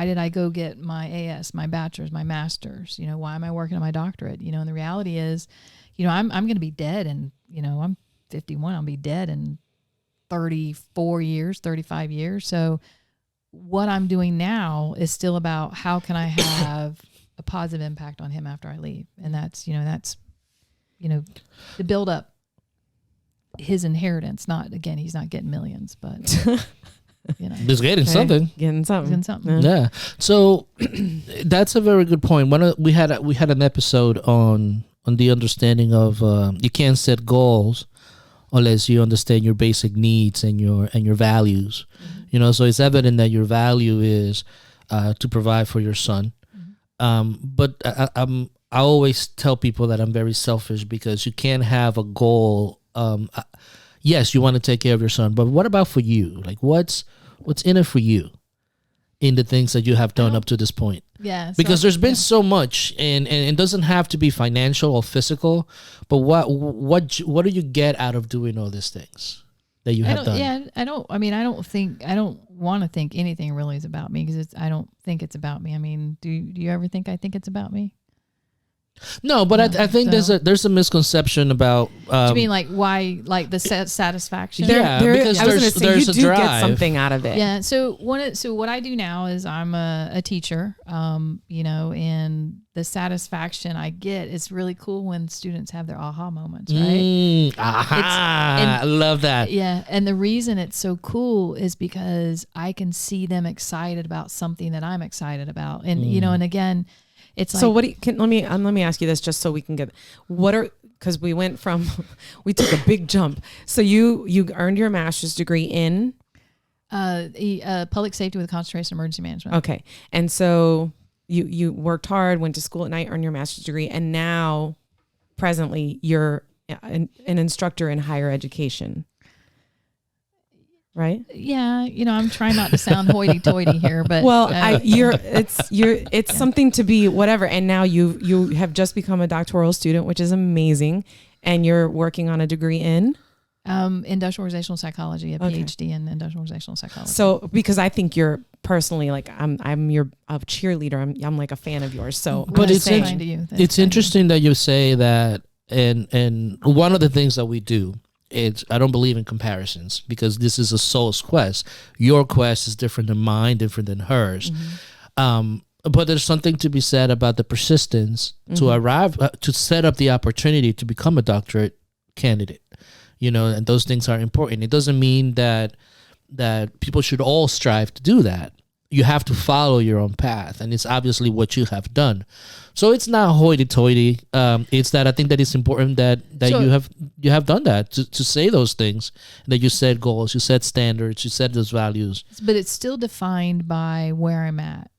did I go get my AS, my bachelor's, my master's? Why am I working on my doctorate? And the reality is, I'm going to be dead, and I'm 51. I'll be dead in 34 years, 35 years. So what I'm doing now is still about how can I have a positive impact on him after I leave, and that's to build up his inheritance. Not, again, he's not getting millions, but he's getting something. Getting something. Yeah. So that's a very good point. We had an episode on the understanding of you can't set goals unless you understand your basic needs and your values. So it's evident that your value is to provide for your son. But I always tell people that I'm very selfish, because you can't have a goal. Yes, you want to take care of your son, but what about for you? Like, what's in it for you in the things that you have done up to this point? Yeah. Because there's been so much, and it doesn't have to be financial or physical, but what do you get out of doing all these things that you have done? Yeah, I don't want to think anything really is about me, because I don't think it's about me. I mean, do you ever think I think it's about me? No, but I think there's a misconception about. Do you mean like why, like the satisfaction? Because there's a drive. Get something out of it. Yeah. So what I do now is I'm a teacher, and the satisfaction I get is really cool when students have their aha moments, right? I love that. Yeah, and the reason it's so cool is because I can see them excited about something that I'm excited about, and and again. It's like, so let me ask you this, just so we can get, because we took a big jump. So you earned your master's degree in? Public safety with a concentration in emergency management. Okay. And so you worked hard, went to school at night, earned your master's degree, and now presently you're an instructor in higher education. Right? Yeah, I'm trying not to sound hoity-toity here, but it's something to be whatever. And now you have just become a doctoral student, which is amazing, and you're working on a degree in industrial organizational psychology, a PhD in industrial organizational psychology. So because I think you're personally, like, I'm your cheerleader. I'm like a fan of yours. So, but it's interesting that you say that, and one of the things that we do. I don't believe in comparisons, because this is a soul's quest. Your quest is different than mine, different than hers. But there's something to be said about the persistence to arrive, to set up the opportunity to become a doctorate candidate. And those things are important. It doesn't mean that people should all strive to do that. You have to follow your own path, and it's obviously what you have done. So it's not hoity-toity. It's that I think that it's important that you have done that, to say those things, that you set goals, you set standards, you set those values. But it's still defined by where I'm at.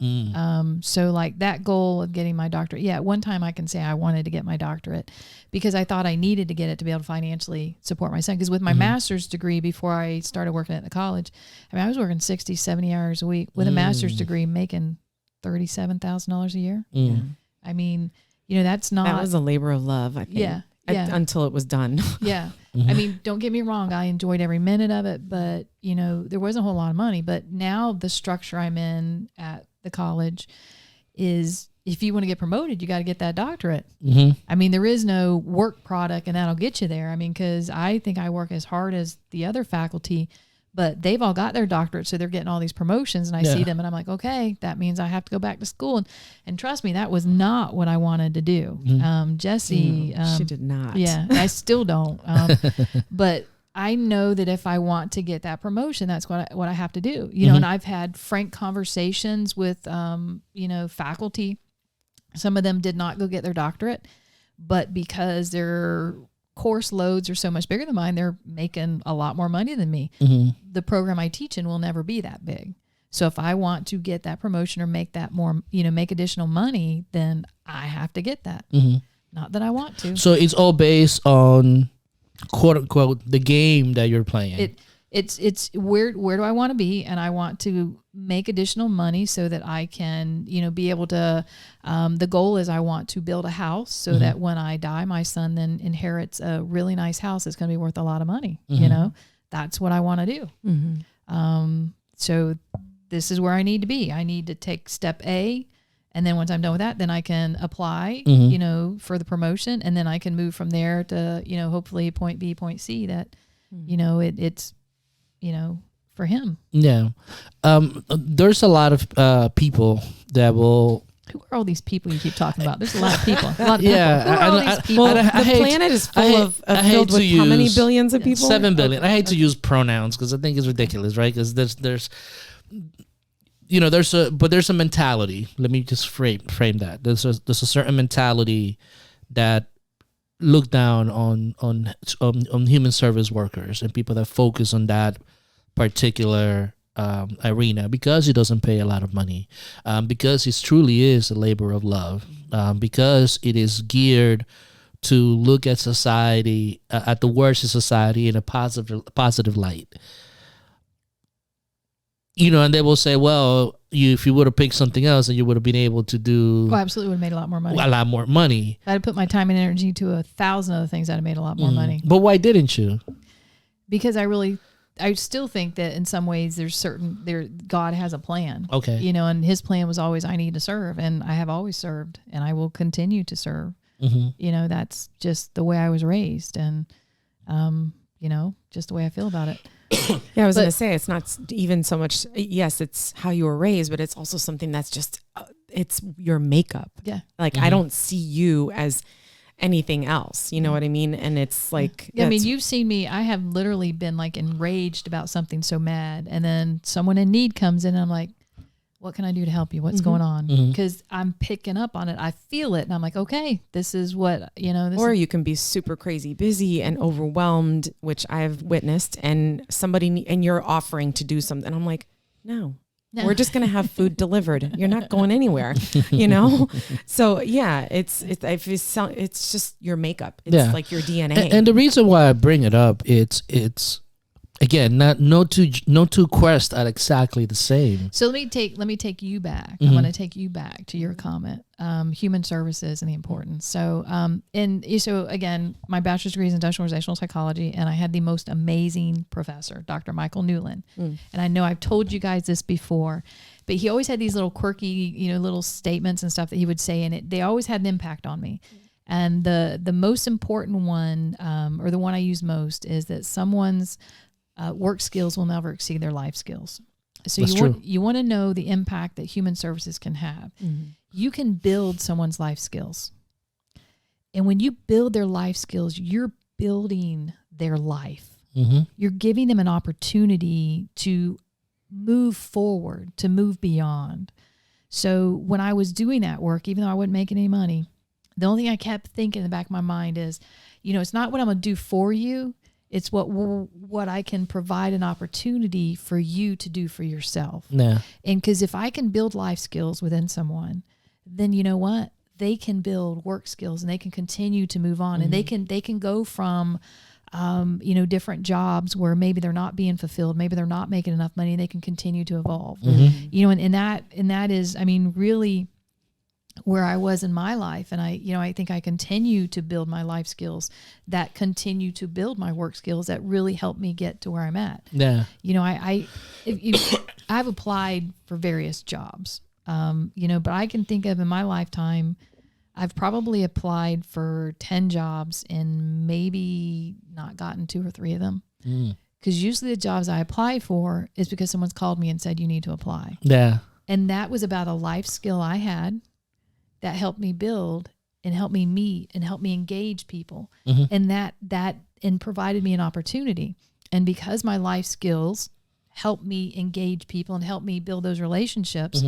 So like that goal of getting my doctorate. Yeah, at one time I can say I wanted to get my doctorate because I thought I needed to get it to be able to financially support my son. Because with my master's degree, before I started working at the college, I was working 60, 70 hours a week with a master's degree, making $37,000 a year. I mean, that was a labor of love, I think. Yeah. Until it was done. Yeah. I mean, don't get me wrong. I enjoyed every minute of it, but there wasn't a whole lot of money. But now the structure I'm in at the college is, if you want to get promoted, you got to get that doctorate. I mean, there is no work product and that'll get you there. I mean, because I think I work as hard as the other faculty, but they've all got their doctorate, so they're getting all these promotions, and I see them, and I'm like, okay, that means I have to go back to school. And trust me, that was not what I wanted to do. Jessie, she did not. Yeah, I still don't. But I know that if I want to get that promotion, that's what I have to do. And I've had frank conversations with faculty. Some of them did not go get their doctorate, but because their course loads are so much bigger than mine, they're making a lot more money than me. The program I teach in will never be that big. So if I want to get that promotion or make that more, make additional money, then I have to get that. Not that I want to. So it's all based on, quote unquote, the game that you're playing. it's where do I want to be? And I want to make additional money so that I can, be able to, the goal is I want to build a house so that when I die, my son then inherits a really nice house. It's going to be worth a lot of money. That's what I want to do. So this is where I need to be. I need to take step A. And then once I'm done with that, then I can apply, for the promotion. And then I can move from there to, hopefully point B, point C that, it's, for him. Yeah. There's a lot of people that will. Who are all these people you keep talking about? There's a lot of people. Who are all these people? Well, the planet is filled with how many billions of people? 7 billion. I hate to use pronouns because I think it's ridiculous, right? Because there's there's a mentality. Let me just frame that. There's a certain mentality that look down on human service workers and people that focus on that particular arena because it doesn't pay a lot of money, because it truly is a labor of love, because it is geared to look at society, at the worst of society in a positive light. And they will say, well, if you would have picked something else, then you would have been able to do... Oh, absolutely would have made a lot more money. A lot more money. If I had put my time and energy to 1,000 other things, I'd have made a lot more money. But why didn't you? Because I still think that in some ways God has a plan. Okay. And his plan was always, I need to serve. And I have always served and I will continue to serve. That's just the way I was raised and, just the way I feel about it. Yeah, I was going to say, it's not even so much, yes, it's how you were raised, but it's also something that's just, it's your makeup. Yeah. Like, I don't see you as anything else. You know what I mean? And it's like... Yeah, I mean, you've seen me. I have literally been like enraged about something so mad. And then someone in need comes in and I'm like, what can I do to help you? What's going on? Because I'm picking up on it. I feel it. And I'm like, okay, this is what, Or you can be super crazy busy and overwhelmed, which I've witnessed, and and you're offering to do something. And I'm like, no. We're just going to have food delivered. You're not going anywhere, So yeah, it's just your makeup. It's like your DNA. And the reason why I bring it up, it's again, no two quests are exactly the same. So let me take you back. I'm going to take you back to your comment, human services and the importance. So, so again, my bachelor's degree is in industrial organizational psychology, and I had the most amazing professor, Dr. Michael Newland. And I know I've told you guys this before, but he always had these little quirky, little statements and stuff that he would say, and they always had an impact on me. And the most important one, or the one I use most, is that someone's work skills will never exceed their life skills. So you want to know the impact that human services can have. You can build someone's life skills. And when you build their life skills, you're building their life. You're giving them an opportunity to move forward, to move beyond. So when I was doing that work, even though I wasn't making any money, the only thing I kept thinking in the back of my mind is, it's not what I'm going to do for you. It's what I can provide an opportunity for you to do for yourself. Yeah. And because if I can build life skills within someone, then you know what? They can build work skills and they can continue to move on. And they can go from, different jobs where maybe they're not being fulfilled. Maybe they're not making enough money and they can continue to evolve. And that is, really where I was in my life. And I think I continue to build my life skills that continue to build my work skills that really help me get to where I'm at. Yeah. I've applied for various jobs, but I can think of in my lifetime, I've probably applied for 10 jobs and maybe not gotten 2 or 3 of them. Because usually the jobs I apply for is because someone's called me and said, you need to apply. Yeah. And that was about a life skill I had that helped me build and helped me meet and helped me engage people. And that provided me an opportunity. And because my life skills helped me engage people and helped me build those relationships,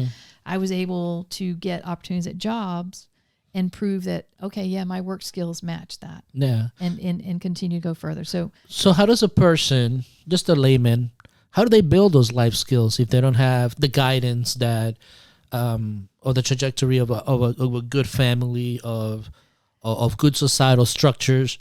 I was able to get opportunities at jobs and prove that, okay, yeah, my work skills match that. Yeah. And continue to go further. So how does a person, just a layman, how do they build those life skills if they don't have the guidance that or the trajectory of a good family, of of good societal structures,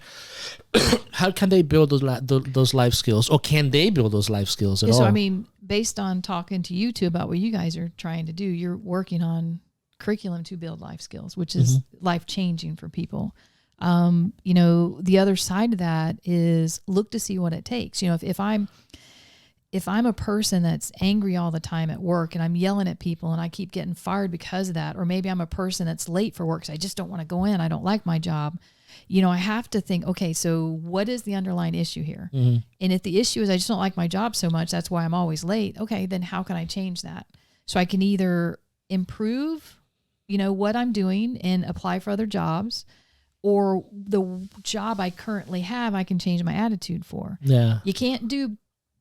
how can they build those life skills, or can they build those life skills at all? So, I mean, based on talking to you two about what you guys are trying to do, you're working on curriculum to build life skills, which is life-changing for people. The other side of that is look to see what it takes. If I'm a person that's angry all the time at work and I'm yelling at people and I keep getting fired because of that, or maybe I'm a person that's late for work because I just don't want to go in, I don't like my job, I have to think, okay, so what is the underlying issue here? And if the issue is I just don't like my job so much, that's why I'm always late. Okay, then how can I change that? So I can either improve, what I'm doing and apply for other jobs, or the job I currently have, I can change my attitude for. Yeah. You can't do,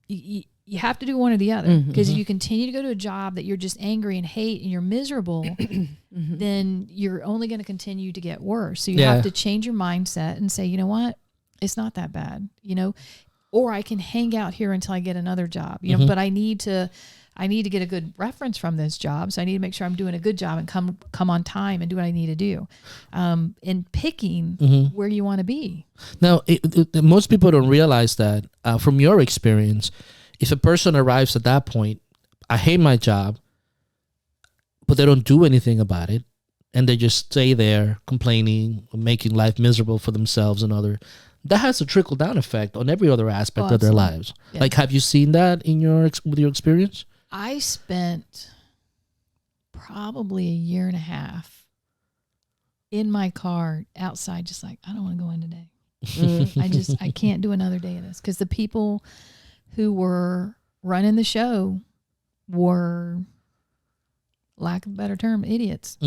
you have to do one or the other, because if you continue to go to a job that you're just angry and hate and you're miserable, then you're only going to continue to get worse. So you have to change your mindset and say, you know what, it's not that bad, or I can hang out here until I get another job, but I need to get a good reference from this job. So I need to make sure I'm doing a good job and come on time and do what I need to do. And picking where you want to be. Now, most people don't realize that from your experience, if a person arrives at that point, I hate my job, but they don't do anything about it, and they just stay there complaining, making life miserable for themselves and others, that has a trickle-down effect on every other aspect of their lives. Yeah. Like, have you seen that with your experience? I spent probably a year and a half in my car outside, just like, I don't want to go in today. I can't do another day of this, because the people who were running the show were, lack of a better term, idiots.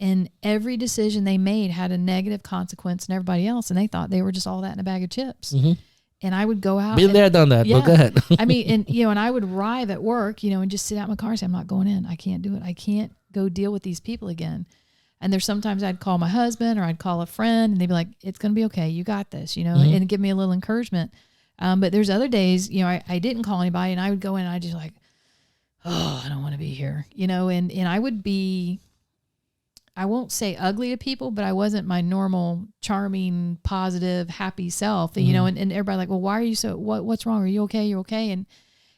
And every decision they made had a negative consequence on everybody else, and they thought they were just all that in a bag of chips. And I would go out. Been there, done that. But go ahead. I mean, and I would arrive at work, and just sit out in my car and say, I'm not going in. I can't do it. I can't go deal with these people again. And there's sometimes I'd call my husband or I'd call a friend, and they'd be like, it's going to be okay. You got this, and give me a little encouragement. But there's other days, I didn't call anybody, and I would go in and I'd just like, oh, I don't want to be here, and I would be, I won't say ugly to people, but I wasn't my normal, charming, positive, happy self, and everybody like, well, why are you so, what's wrong? Are you okay? You're okay. And,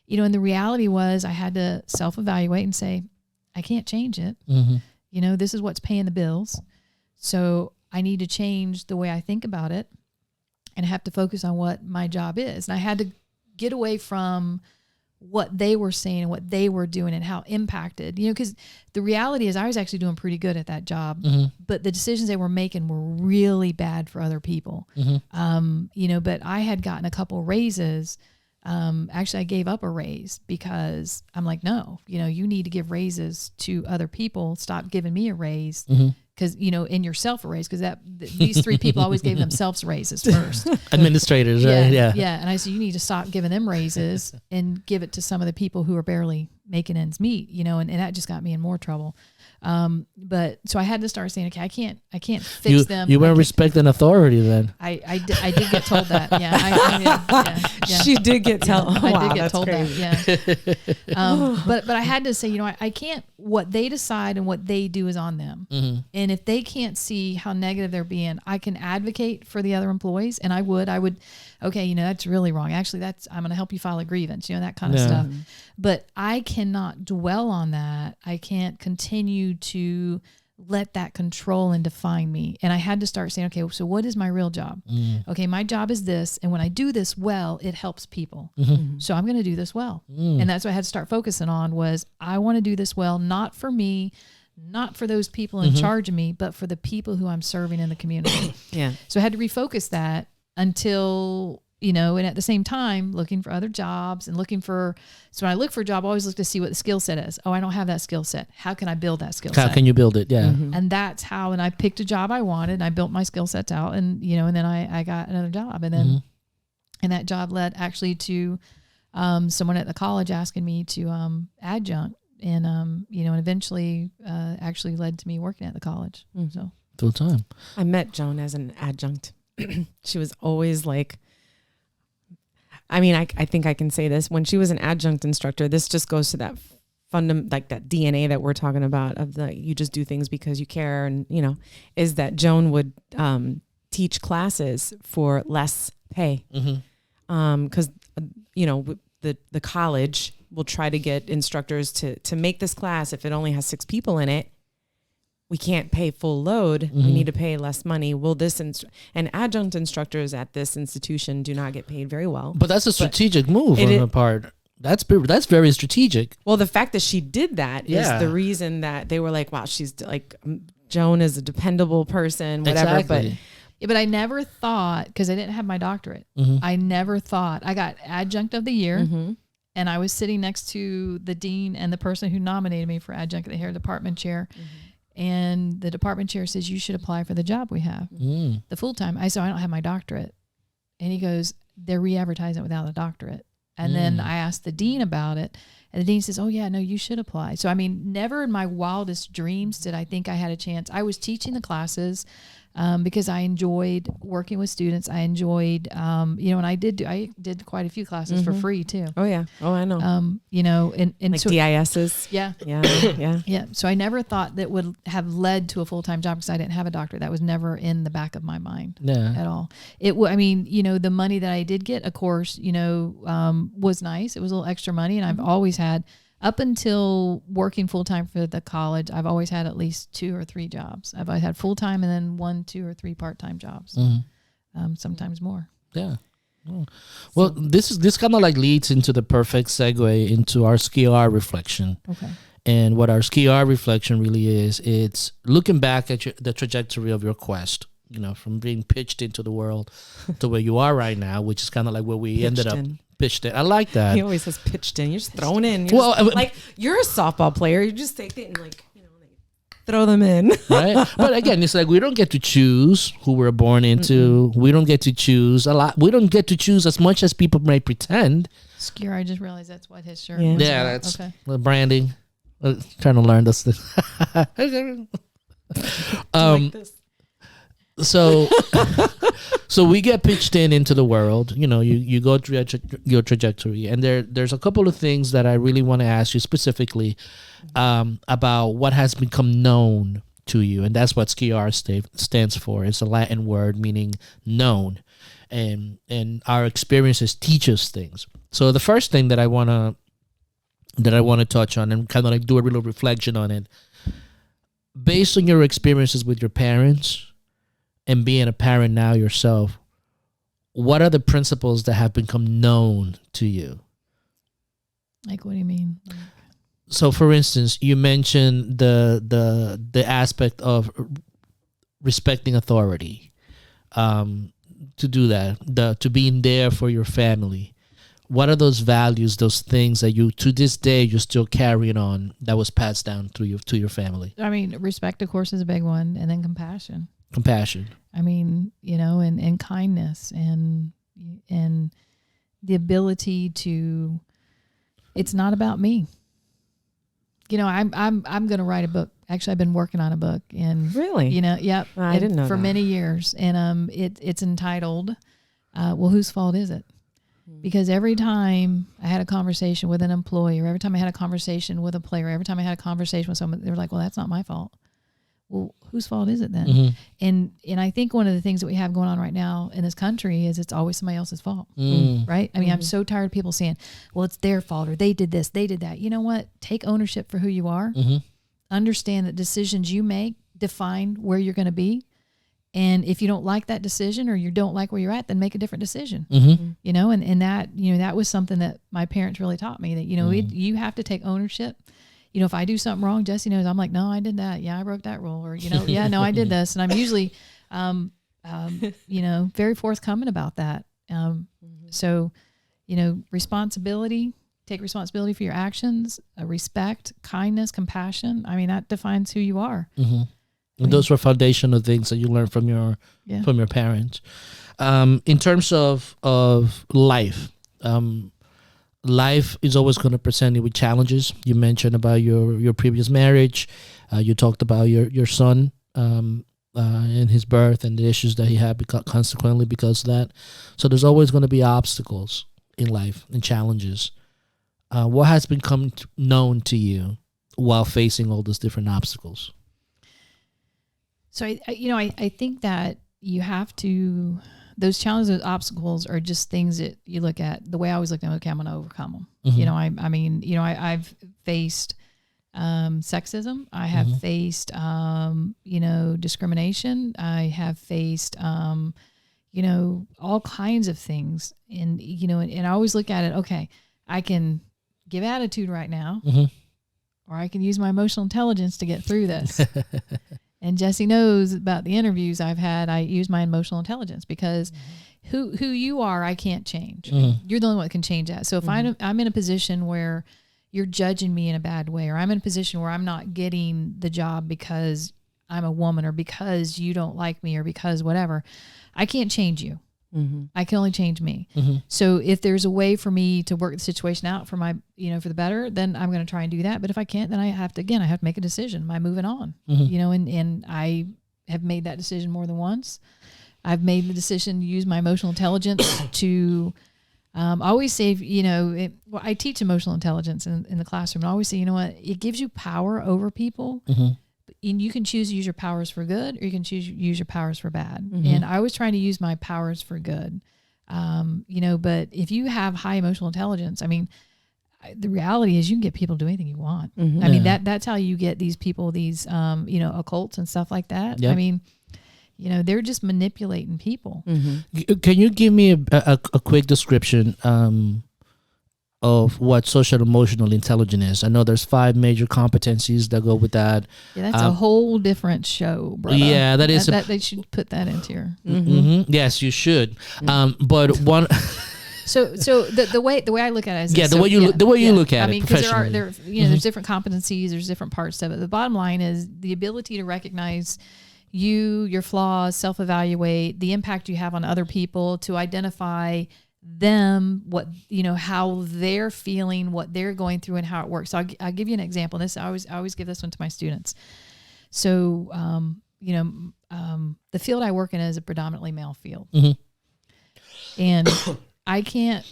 and the reality was I had to self-evaluate and say, I can't change it. This is what's paying the bills. So I need to change the way I think about it and have to focus on what my job is. And I had to get away from what they were saying and what they were doing and how impacted, because the reality is I was actually doing pretty good at that job, but the decisions they were making were really bad for other people. But I had gotten a couple raises. Actually, I gave up a raise because I'm like, no, you need to give raises to other people. Stop giving me a raise. Because, in yourself a raise, because these three people always gave themselves raises first. Administrators, right? Yeah. Yeah. And I said, you need to stop giving them raises and give it to some of the people who are barely making ends meet, and that just got me in more trouble. But so I had to start saying, okay, I can't fix them. You weren't respecting authority then. I did get told that. Yeah. She did get told. I did get told that. Yeah. But I had to say, I can't, what they decide and what they do is on them. And if they can't see how negative they're being, I can advocate for the other employees. And I would, okay, that's really wrong. Actually, I'm going to help you file a grievance, that kind of stuff. But I cannot dwell on that. I can't continue to let that control and define me. And I had to start saying, okay, so what is my real job? Okay, my job is this. And when I do this well, it helps people. So I'm going to do this well. And that's what I had to start focusing on was I want to do this well, not for me, not for those people in charge of me, but for the people who I'm serving in the community. So I had to refocus that until, and at the same time, looking for other jobs and so when I look for a job, I always look to see what the skill set is. Oh, I don't have that skill set. How can I build that skill set? How can you build it? Yeah. And that's how, and I picked a job I wanted and I built my skill sets out and, and then I got another job and then, and that job led actually to, someone at the college asking me to, adjunct and, and eventually, actually led to me working at the college. So full time. I met Joan as an adjunct. She was always like, I think I can say this. When she was an adjunct instructor, this just goes to that like that DNA that we're talking about of the, you just do things because you care. And, is that Joan would, teach classes for less pay. Cause the college will try to get instructors to make this class. If it only has 6 people in it, we can't pay full load. We need to pay less money. Will this and adjunct instructors at this institution do not get paid very well. But that's a strategic move on her part. That's very strategic. Well, the fact that she did that is the reason that they were like, wow, she's like, Joan is a dependable person, whatever. Exactly. But I never thought, because I didn't have my doctorate, I never thought, I got adjunct of the year, and I was sitting next to the dean and the person who nominated me for adjunct of the year, department chair. And the department chair says, you should apply for the job we have, the full-time. I said, I don't have my doctorate. And he goes, they're re-advertising it without a doctorate. And then I asked the dean about it, and the dean says, oh yeah, no, you should apply. So, I mean, never in my wildest dreams did I think I had a chance. I was teaching the classes because I enjoyed working with students. I enjoyed, and I did quite a few classes for free too. Oh yeah. Oh, I know. And like so, DISs. Yeah. Yeah. So I never thought that would have led to a full-time job because I didn't have a doctorate. That was never in the back of my mind at all. The money that I did get, of course, was nice. It was a little extra money, and I've always had, up until working full-time for the college, I've always had at least 2 or 3 jobs. I've had full-time and then 1, 2, or 3 part-time jobs, sometimes more. Yeah. Well, this kind of like leads into the perfect segue into our SQR reflection. Okay. And what our SQR reflection really is, it's looking back at the trajectory of your quest, from being pitched into the world to where you are right now, which is kind of like where we ended up. Pitched in. I like that. He always says pitched in. You're just throwing in. Like you're a softball player. You just take it and throw them in. Right. But again, it's like we don't get to choose who we're born into. We don't get to choose a lot. We don't get to choose as much as people may pretend. Skewer, I just realized that's what his shirt was. Yeah, that's branding. Trying to learn this thing. Like this. So we get pitched into the world. You go through your trajectory, and there's a couple of things that I really want to ask you specifically about what has become known to you, and that's what SQR stands for. It's a Latin word meaning known, and our experiences teach us things. So the first thing that I want to touch on and kind of like do a little reflection on it, based on your experiences with your parents. And being a parent now yourself, what are the principles that have become known to you? Like, what do you mean? So, for instance, you mentioned the aspect of respecting authority, to do that, to being there for your family. What are those values, those things that you, to this day, you're still carrying on that was passed down to your family? I mean, respect, of course, is a big one, and then compassion. I mean, and kindness and the ability to, it's not about me. I'm going to write a book. Actually, I've been working on a book, and really, yep. I didn't know for that. many years. And it's entitled, well, whose fault is it? Because every time I had a conversation with an employee, or every time I had a conversation with a player, every time I had a conversation with someone, they were like, well, that's not my fault. Well, whose fault is it then? And I think one of the things that we have going on right now in this country is it's always somebody else's fault, right? I mean, I'm so tired of people saying, well, it's their fault, or they did this, they did that. You know what? Take ownership for who you are. Understand that decisions you make define where you're going to be. And if you don't like that decision, or you don't like where you're at, then make a different decision. And that, that was something that my parents really taught me, that, you have to take ownership. If I do something wrong, Jesse knows. I'm like, no, I did that. Yeah, I broke that rule. Or, yeah, no, I did this. And I'm usually, very forthcoming about that. So, responsibility, take responsibility for your actions, respect, kindness, compassion. I mean, that defines who you are. And those were foundational things that you learned from your parents. In terms of life, life is always going to present you with challenges. You mentioned about your previous marriage. You talked about your son and his birth and the issues that he had consequently because of that. So there's always going to be obstacles in life and challenges. what has become known to you while facing all those different obstacles? So I think that you have to, those challenges, those obstacles are just things that you look at. The way I always look at them, okay, I'm going to overcome them. Mm-hmm. I've faced sexism. I have faced, discrimination. I have faced, all kinds of things. And I always look at it, okay, I can give attitude right now, or I can use my emotional intelligence to get through this. And Jesse knows about the interviews I've had. I use my emotional intelligence because who you are, I can't change. You're the only one that can change that. So if I'm in a position where you're judging me in a bad way, or I'm in a position where I'm not getting the job because I'm a woman, or because you don't like me, or because whatever, I can't change you. I can only change me. So if there's a way for me to work the situation out for my, for the better, then I'm going to try and do that. But if I can't, then I have to make a decision. Am I moving on? And I have made that decision more than once. I've made the decision to use my emotional intelligence to, I always say, I teach emotional intelligence in the classroom. I always say, it gives you power over people. And you can choose to use your powers for good, or you can choose to use your powers for bad. And I was trying to use my powers for good. But if you have high emotional intelligence, the reality is you can get people to do anything you want. That's how you get these people, these, occults and stuff like that. Yep. They're just manipulating people. Can you give me a quick description of what social emotional intelligence is? I know there's 5 major competencies that go with that. Yeah, that's a whole different show, brother. Yeah, that is. They should put that into your. Yes, you should. But one. So the way I look at it is the way you look at it. Because there's different competencies, there's different parts of it. The bottom line is the ability to recognize your flaws, self-evaluate, the impact you have on other people, to identify them, what how they're feeling, what they're going through, and how it works. So I'll give you an example. This I always give this one to my students. So the field I work in is a predominantly male field, and I can't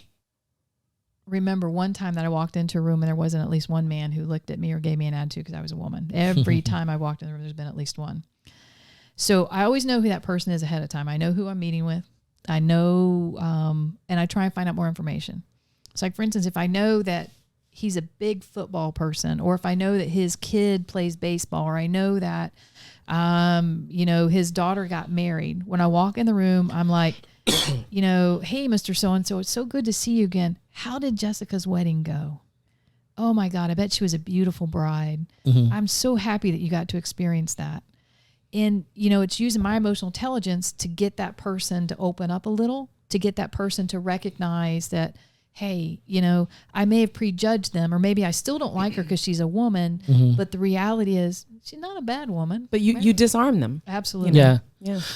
remember one time that I walked into a room and there wasn't at least one man who looked at me or gave me an attitude because I was a woman. Every time I walked in the room, there's been at least one. So I always know who that person is ahead of time. I know who I'm meeting with. I know, and I try and find out more information. So like, for instance, if I know that he's a big football person, or if I know that his kid plays baseball, or I know that, his daughter got married, when I walk in the room, I'm like, hey, Mr. So-and-so, it's so good to see you again. How did Jessica's wedding go? Oh my God, I bet she was a beautiful bride. I'm so happy that you got to experience that. And, it's using my emotional intelligence to get that person to open up a little, to get that person to recognize that, hey, I may have prejudged them, or maybe I still don't like her because she's a woman, but the reality is she's not a bad woman. But you disarm them. Absolutely. Yeah.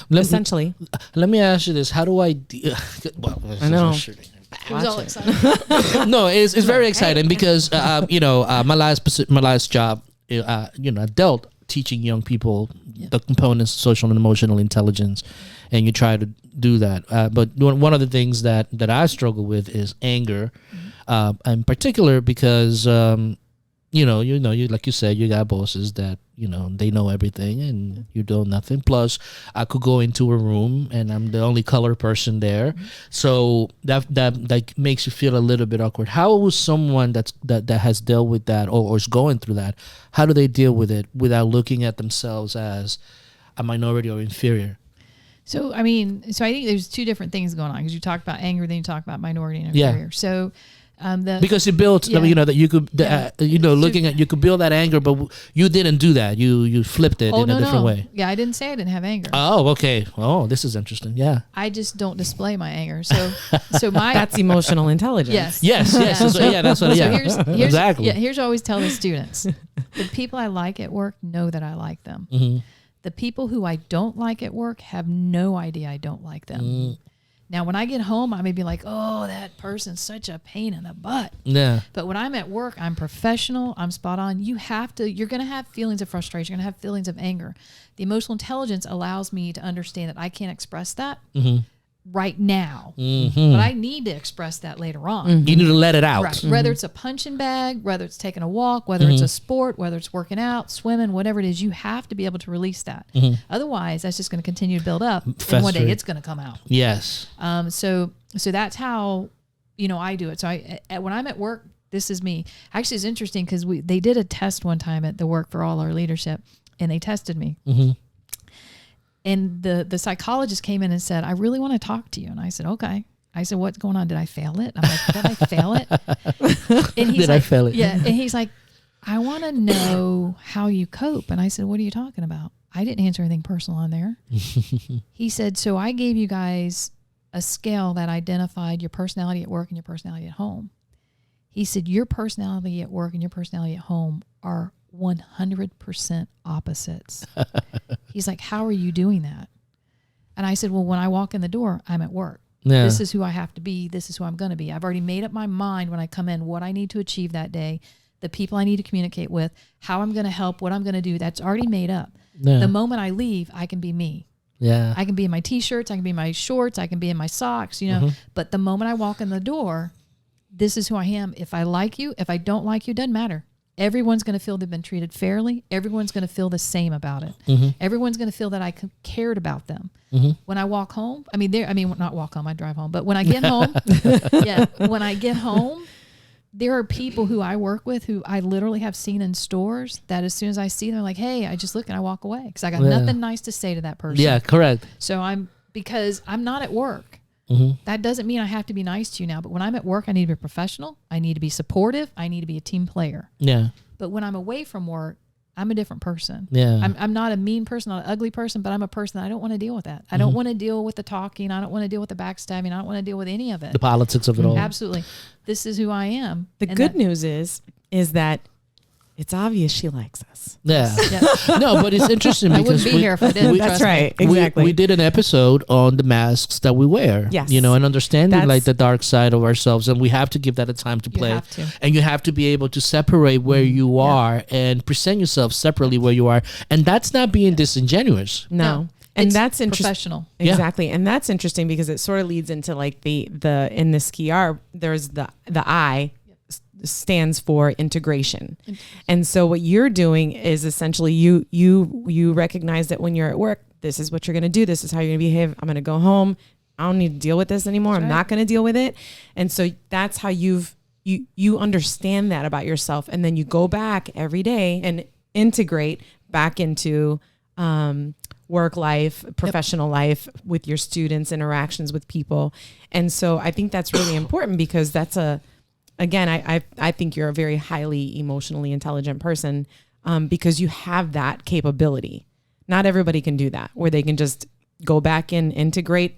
Essentially. Let me ask you this. How do I... I know. It was all exciting. No, it's very exciting because, my last job, I dealt teaching young people the components of social and emotional intelligence, and you try to do that. But one of the things that I struggle with is anger, in particular because, you like you said, you got bosses that, they know everything and you know nothing. Plus, I could go into a room and I'm the only color person there. So that makes you feel a little bit awkward. How was someone that has dealt with that or is going through that, how do they deal with it without looking at themselves as a minority or inferior? So, I think there's 2 different things going on, because you talk about anger, then you talk about minority and inferior. Yeah. So, because you built, that you could, looking at, you could build that anger, but you didn't do that. You flipped it in a different way. Yeah, I didn't say I didn't have anger. Oh, okay. Oh, this is interesting. Yeah. I just don't display my anger. So that's emotional intelligence. Yes. That's what. Yeah. Here's, exactly. Yeah. Here's what I always tell the students: the people I like at work know that I like them. The people who I don't like at work have no idea I don't like them. Now, when I get home, I may be like, oh, that person's such a pain in the butt. Yeah. But when I'm at work, I'm professional. I'm spot on. You're going to have feelings of frustration. You're going to have feelings of anger. The emotional intelligence allows me to understand that I can't express that, right now, Mm-hmm. but I need to express that later on. You need to let it out. Right. Mm-hmm. Whether it's a punching bag, whether it's taking a walk, whether it's a sport, whether it's working out, swimming, whatever it is, you have to be able to release that. Otherwise, that's just going to continue to build up, and one day it's going to come out. Yes. So that's how, I do it. So when I'm at work, this is me. Actually, it's interesting because they did a test one time at the work for all our leadership, and they tested me. Mm-hmm. And the psychologist came in and said, I really want to talk to you. And I said, okay. I said, what's going on? Did I fail it? I'm like, did I fail it? And he's I fail it? Yeah. And he's like, I want to know how you cope. And I said, what are you talking about? I didn't answer anything personal on there. He said, so I gave you guys a scale that identified your personality at work and your personality at home. He said, your personality at work and your personality at home are 100% opposites. He's like, how are you doing that? And I said, well, when I walk in the door, I'm at work. Yeah. This is who I have to be. This is who I'm going to be. I've already made up my mind when I come in, what I need to achieve that day, the people I need to communicate with, how I'm going to help, what I'm going to do. That's already made up. Yeah. The moment I leave, I can be me. Yeah. I can be in my t-shirts. I can be in my shorts. I can be in my socks, But the moment I walk in the door, this is who I am. If I like you, if I don't like you, doesn't matter. Everyone's going to feel they've been treated fairly. Everyone's going to feel the same about it. Everyone's going to feel that I cared about them. When I walk home, not walk home, I drive home. But when I get home, when I get home, there are people who I work with who I literally have seen in stores that as soon as I see them, they're like, hey, I just look and I walk away because I got nothing nice to say to that person. Yeah, correct. So because I'm not at work. That doesn't mean I have to be nice to you now. But when I'm at work, I need to be professional. I need to be supportive. I need to be a team player. Yeah. But when I'm away from work, I'm a different person. Yeah. I'm not a mean person, not an ugly person, but I'm a person that I don't want to deal with that. I don't want to deal with the talking. I don't want to deal with the backstabbing. I don't want to deal with any of it. The politics of it all. Absolutely. This is who I am. The good news is that it's obvious she likes us. Yeah. No, but it's interesting because I wouldn't be here if I didn't. That's right. Exactly. We did an episode on the masks that we wear. Yes. And understanding like the dark side of ourselves, and we have to give that a time to play. You have to. And you have to be able to separate where you are and present yourself separately where you are. And that's not being disingenuous. No. And that's interesting. Professional. Exactly. And that's interesting because it sort of leads into like the in the ski-R, there's the I stands for integration. And so what you're doing is essentially you recognize that when you're at work, this is what you're going to do. This is how you're going to behave. I'm going to go home. I don't need to deal with this anymore. I'm not going to deal with it. And so that's how you understand that about yourself. And then you go back every day and integrate back into work life, professional life with your students, interactions with people. And so I think that's really important because that's again, I think you're a very highly emotionally intelligent person because you have that capability. Not everybody can do that, where they can just go back and integrate,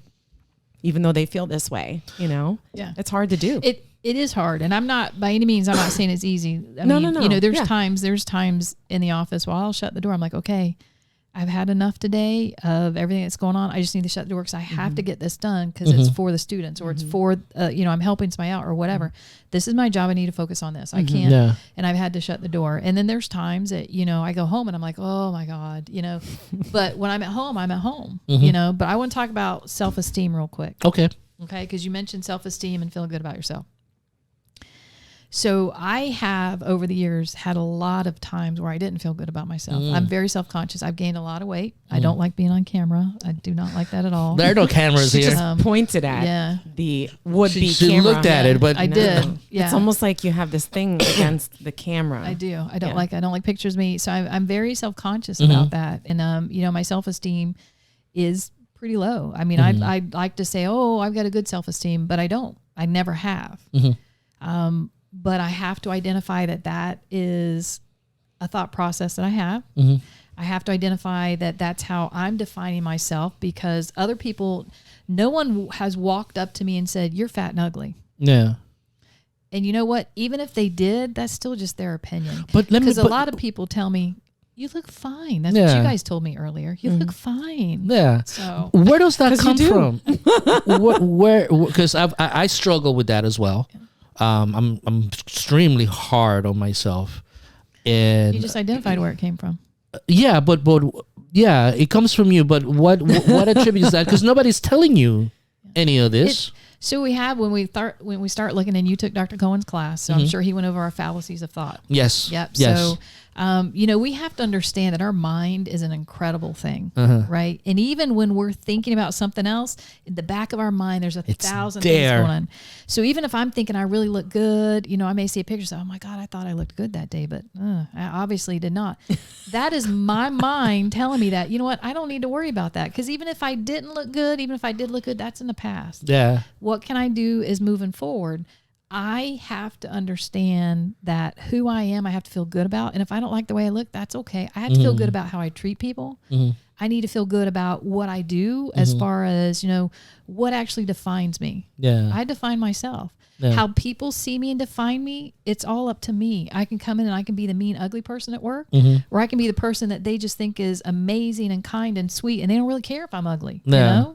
even though they feel this way. Yeah, it's hard to do. It is hard, and I'm not by any means. I'm not saying it's easy. No. There's times in the office while I'll shut the door. I'm like, okay, I've had enough today of everything that's going on. I just need to shut the door because I have to get this done because it's for the students or it's for, I'm helping somebody out or whatever. This is my job. I need to focus on this. I can't. Yeah. And I've had to shut the door. And then there's times that, I go home and I'm like, oh my God, but when I'm at home, but I want to talk about self-esteem real quick. Okay. Because you mentioned self-esteem and feeling good about yourself. So I have, over the years, had a lot of times where I didn't feel good about myself. I'm very self-conscious. I've gained a lot of weight. I don't like being on camera. I do not like that at all. There are no cameras here. Just pointed at the would-be she camera. She looked at it, but I did. Yeah. It's almost like you have this thing against the camera. I do. I don't like pictures of me. So I'm very self-conscious about that. And, my self-esteem is pretty low. I mean, I'd like to say, I've got a good self-esteem, but I don't. I never have. But I have to identify that is a thought process that I have. I have to identify that that's how I'm defining myself because other people, no one has walked up to me and said, you're fat and ugly. Yeah. And you know what? Even if they did, that's still just their opinion. Because a lot of people tell me, you look fine. That's what you guys told me earlier. You look fine. Yeah. So where does that come from? Where? Because I struggle with that as well. I'm extremely hard on myself, and you just identified where it came from. But it comes from you. But what attributes that? Because nobody's telling you. any of this. So we have when we start looking, and you took Dr. Cohen's class, so I'm sure he went over our fallacies of thought. Yes. Yep. Yes. So, we have to understand that our mind is an incredible thing, right? And even when we're thinking about something else, in the back of our mind, there's 1,000 things going on. So even if I'm thinking I really look good, I may see a picture and say, oh my God, I thought I looked good that day, but I obviously did not. That is my mind telling me that, you know what, I don't need to worry about that. Because even if I didn't look good, even if I did look good, that's in the past. Yeah. What can I do is moving forward. I have to understand that who I am, I have to feel good about. And if I don't like the way I look, that's okay. I have to feel good about how I treat people. I need to feel good about what I do as far as, what actually defines me. Yeah. I define myself. Yeah. How people see me and define me, it's all up to me. I can come in and I can be the mean, ugly person at work, or I can be the person that they just think is amazing and kind and sweet, and they don't really care if I'm ugly. Yeah.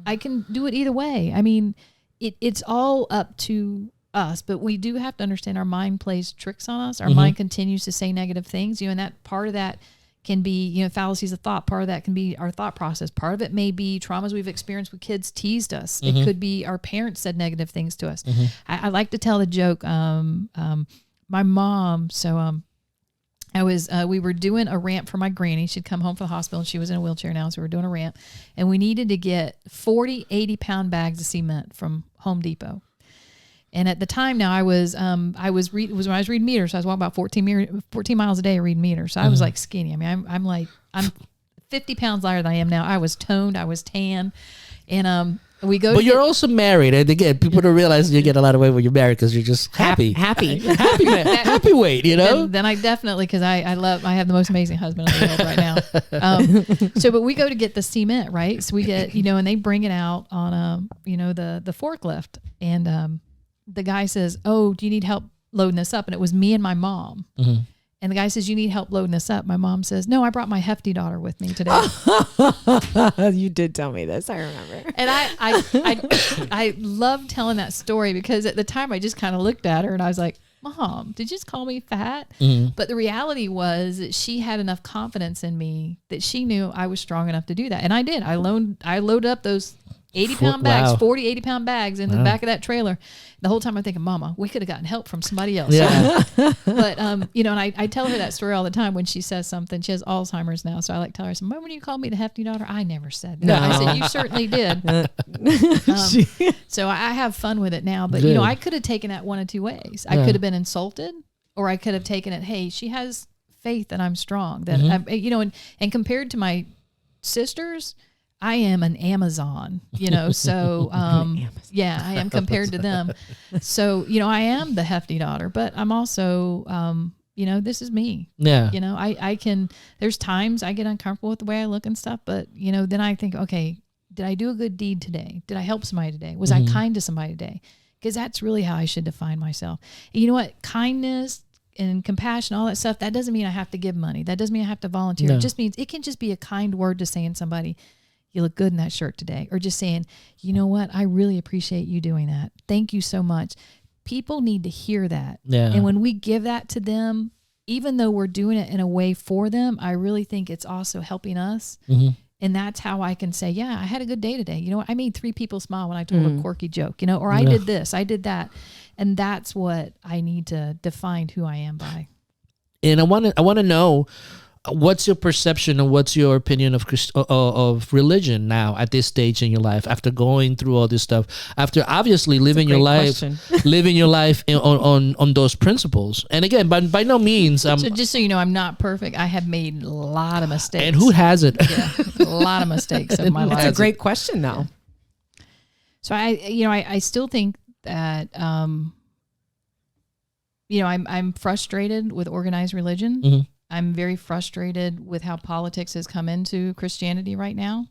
I can do it either way. I mean, it's all up to us, but we do have to understand our mind plays tricks on us. Our mind continues to say negative things, and that part of that can be, fallacies of thought. Part of that can be our thought process. Part of it may be traumas we've experienced with kids teased us. It could be our parents said negative things to us. I like to tell the joke. My mom, we were doing a ramp for my granny. She'd come home from the hospital and she was in a wheelchair now. So we were doing a ramp, and we needed to get 40, 80-pound bags of cement from Home Depot. And at the time now I was when I was reading meters. So I was walking about 14 miles a day reading meters. So I was like skinny. I mean, I'm 50 pounds lighter than I am now. I was toned, I was tan. And, But you're also married, and again, people don't realize you get a lot of weight when you're married because you're just happy weight, Then I definitely, because I have the most amazing husband in the world right now. But we go to get the cement, right? So we get, and they bring it out on the forklift, and the guy says, "Oh, do you need help loading this up?" And it was me and my mom. And the guy says, "You need help loading this up?" My mom says, "No, I brought my hefty daughter with me today." You did tell me this. I remember. And I love telling that story because at the time I just kind of looked at her and I was like, "Mom, did you just call me fat?" But the reality was that she had enough confidence in me that she knew I was strong enough to do that. And I did. I loaded up those 80-pound bags, 40, 80-pound bags in the back of that trailer. The whole time I'm thinking, Mama, we could have gotten help from somebody else. Yeah. But, and I tell her that story all the time when she says something. She has Alzheimer's now. So I like to tell her, remember when you called me the hefty daughter? I never said that. No. I said, you certainly did. So I have fun with it now. But, I could have taken that one of two ways. I could have been insulted, or I could have taken it, hey, she has faith that I'm strong. That and compared to my sisters, I am an Amazon, so, yeah, I am compared to them. So, I am the hefty daughter, but I'm also, this is me. Yeah. I can, there's times I get uncomfortable with the way I look and stuff, but, then I think, okay, did I do a good deed today? Did I help somebody today? Was I kind to somebody today? Because that's really how I should define myself. And you know what? Kindness and compassion, all that stuff, that doesn't mean I have to give money. That doesn't mean I have to volunteer. No. It just means it can just be a kind word to saying somebody, you look good in that shirt today. Or just saying, you know what? I really appreciate you doing that. Thank you so much. People need to hear that. Yeah. And when we give that to them, even though we're doing it in a way for them, I really think it's also helping us. And that's how I can say, yeah, I had a good day today. I made 3 people smile when I told a quirky joke, or I did this, I did that. And that's what I need to define who I am by. And I want to know, what's your perception and what's your opinion of religion now at this stage in your life, after going through all this stuff, after obviously living your life on those principles? And again, by no means. So just so you know, I'm not perfect. I have made a lot of mistakes. And who hasn't? Yeah, a lot of mistakes in my life. That's a great question, though. So I still think that I'm frustrated with organized religion. I'm very frustrated with how politics has come into Christianity right now.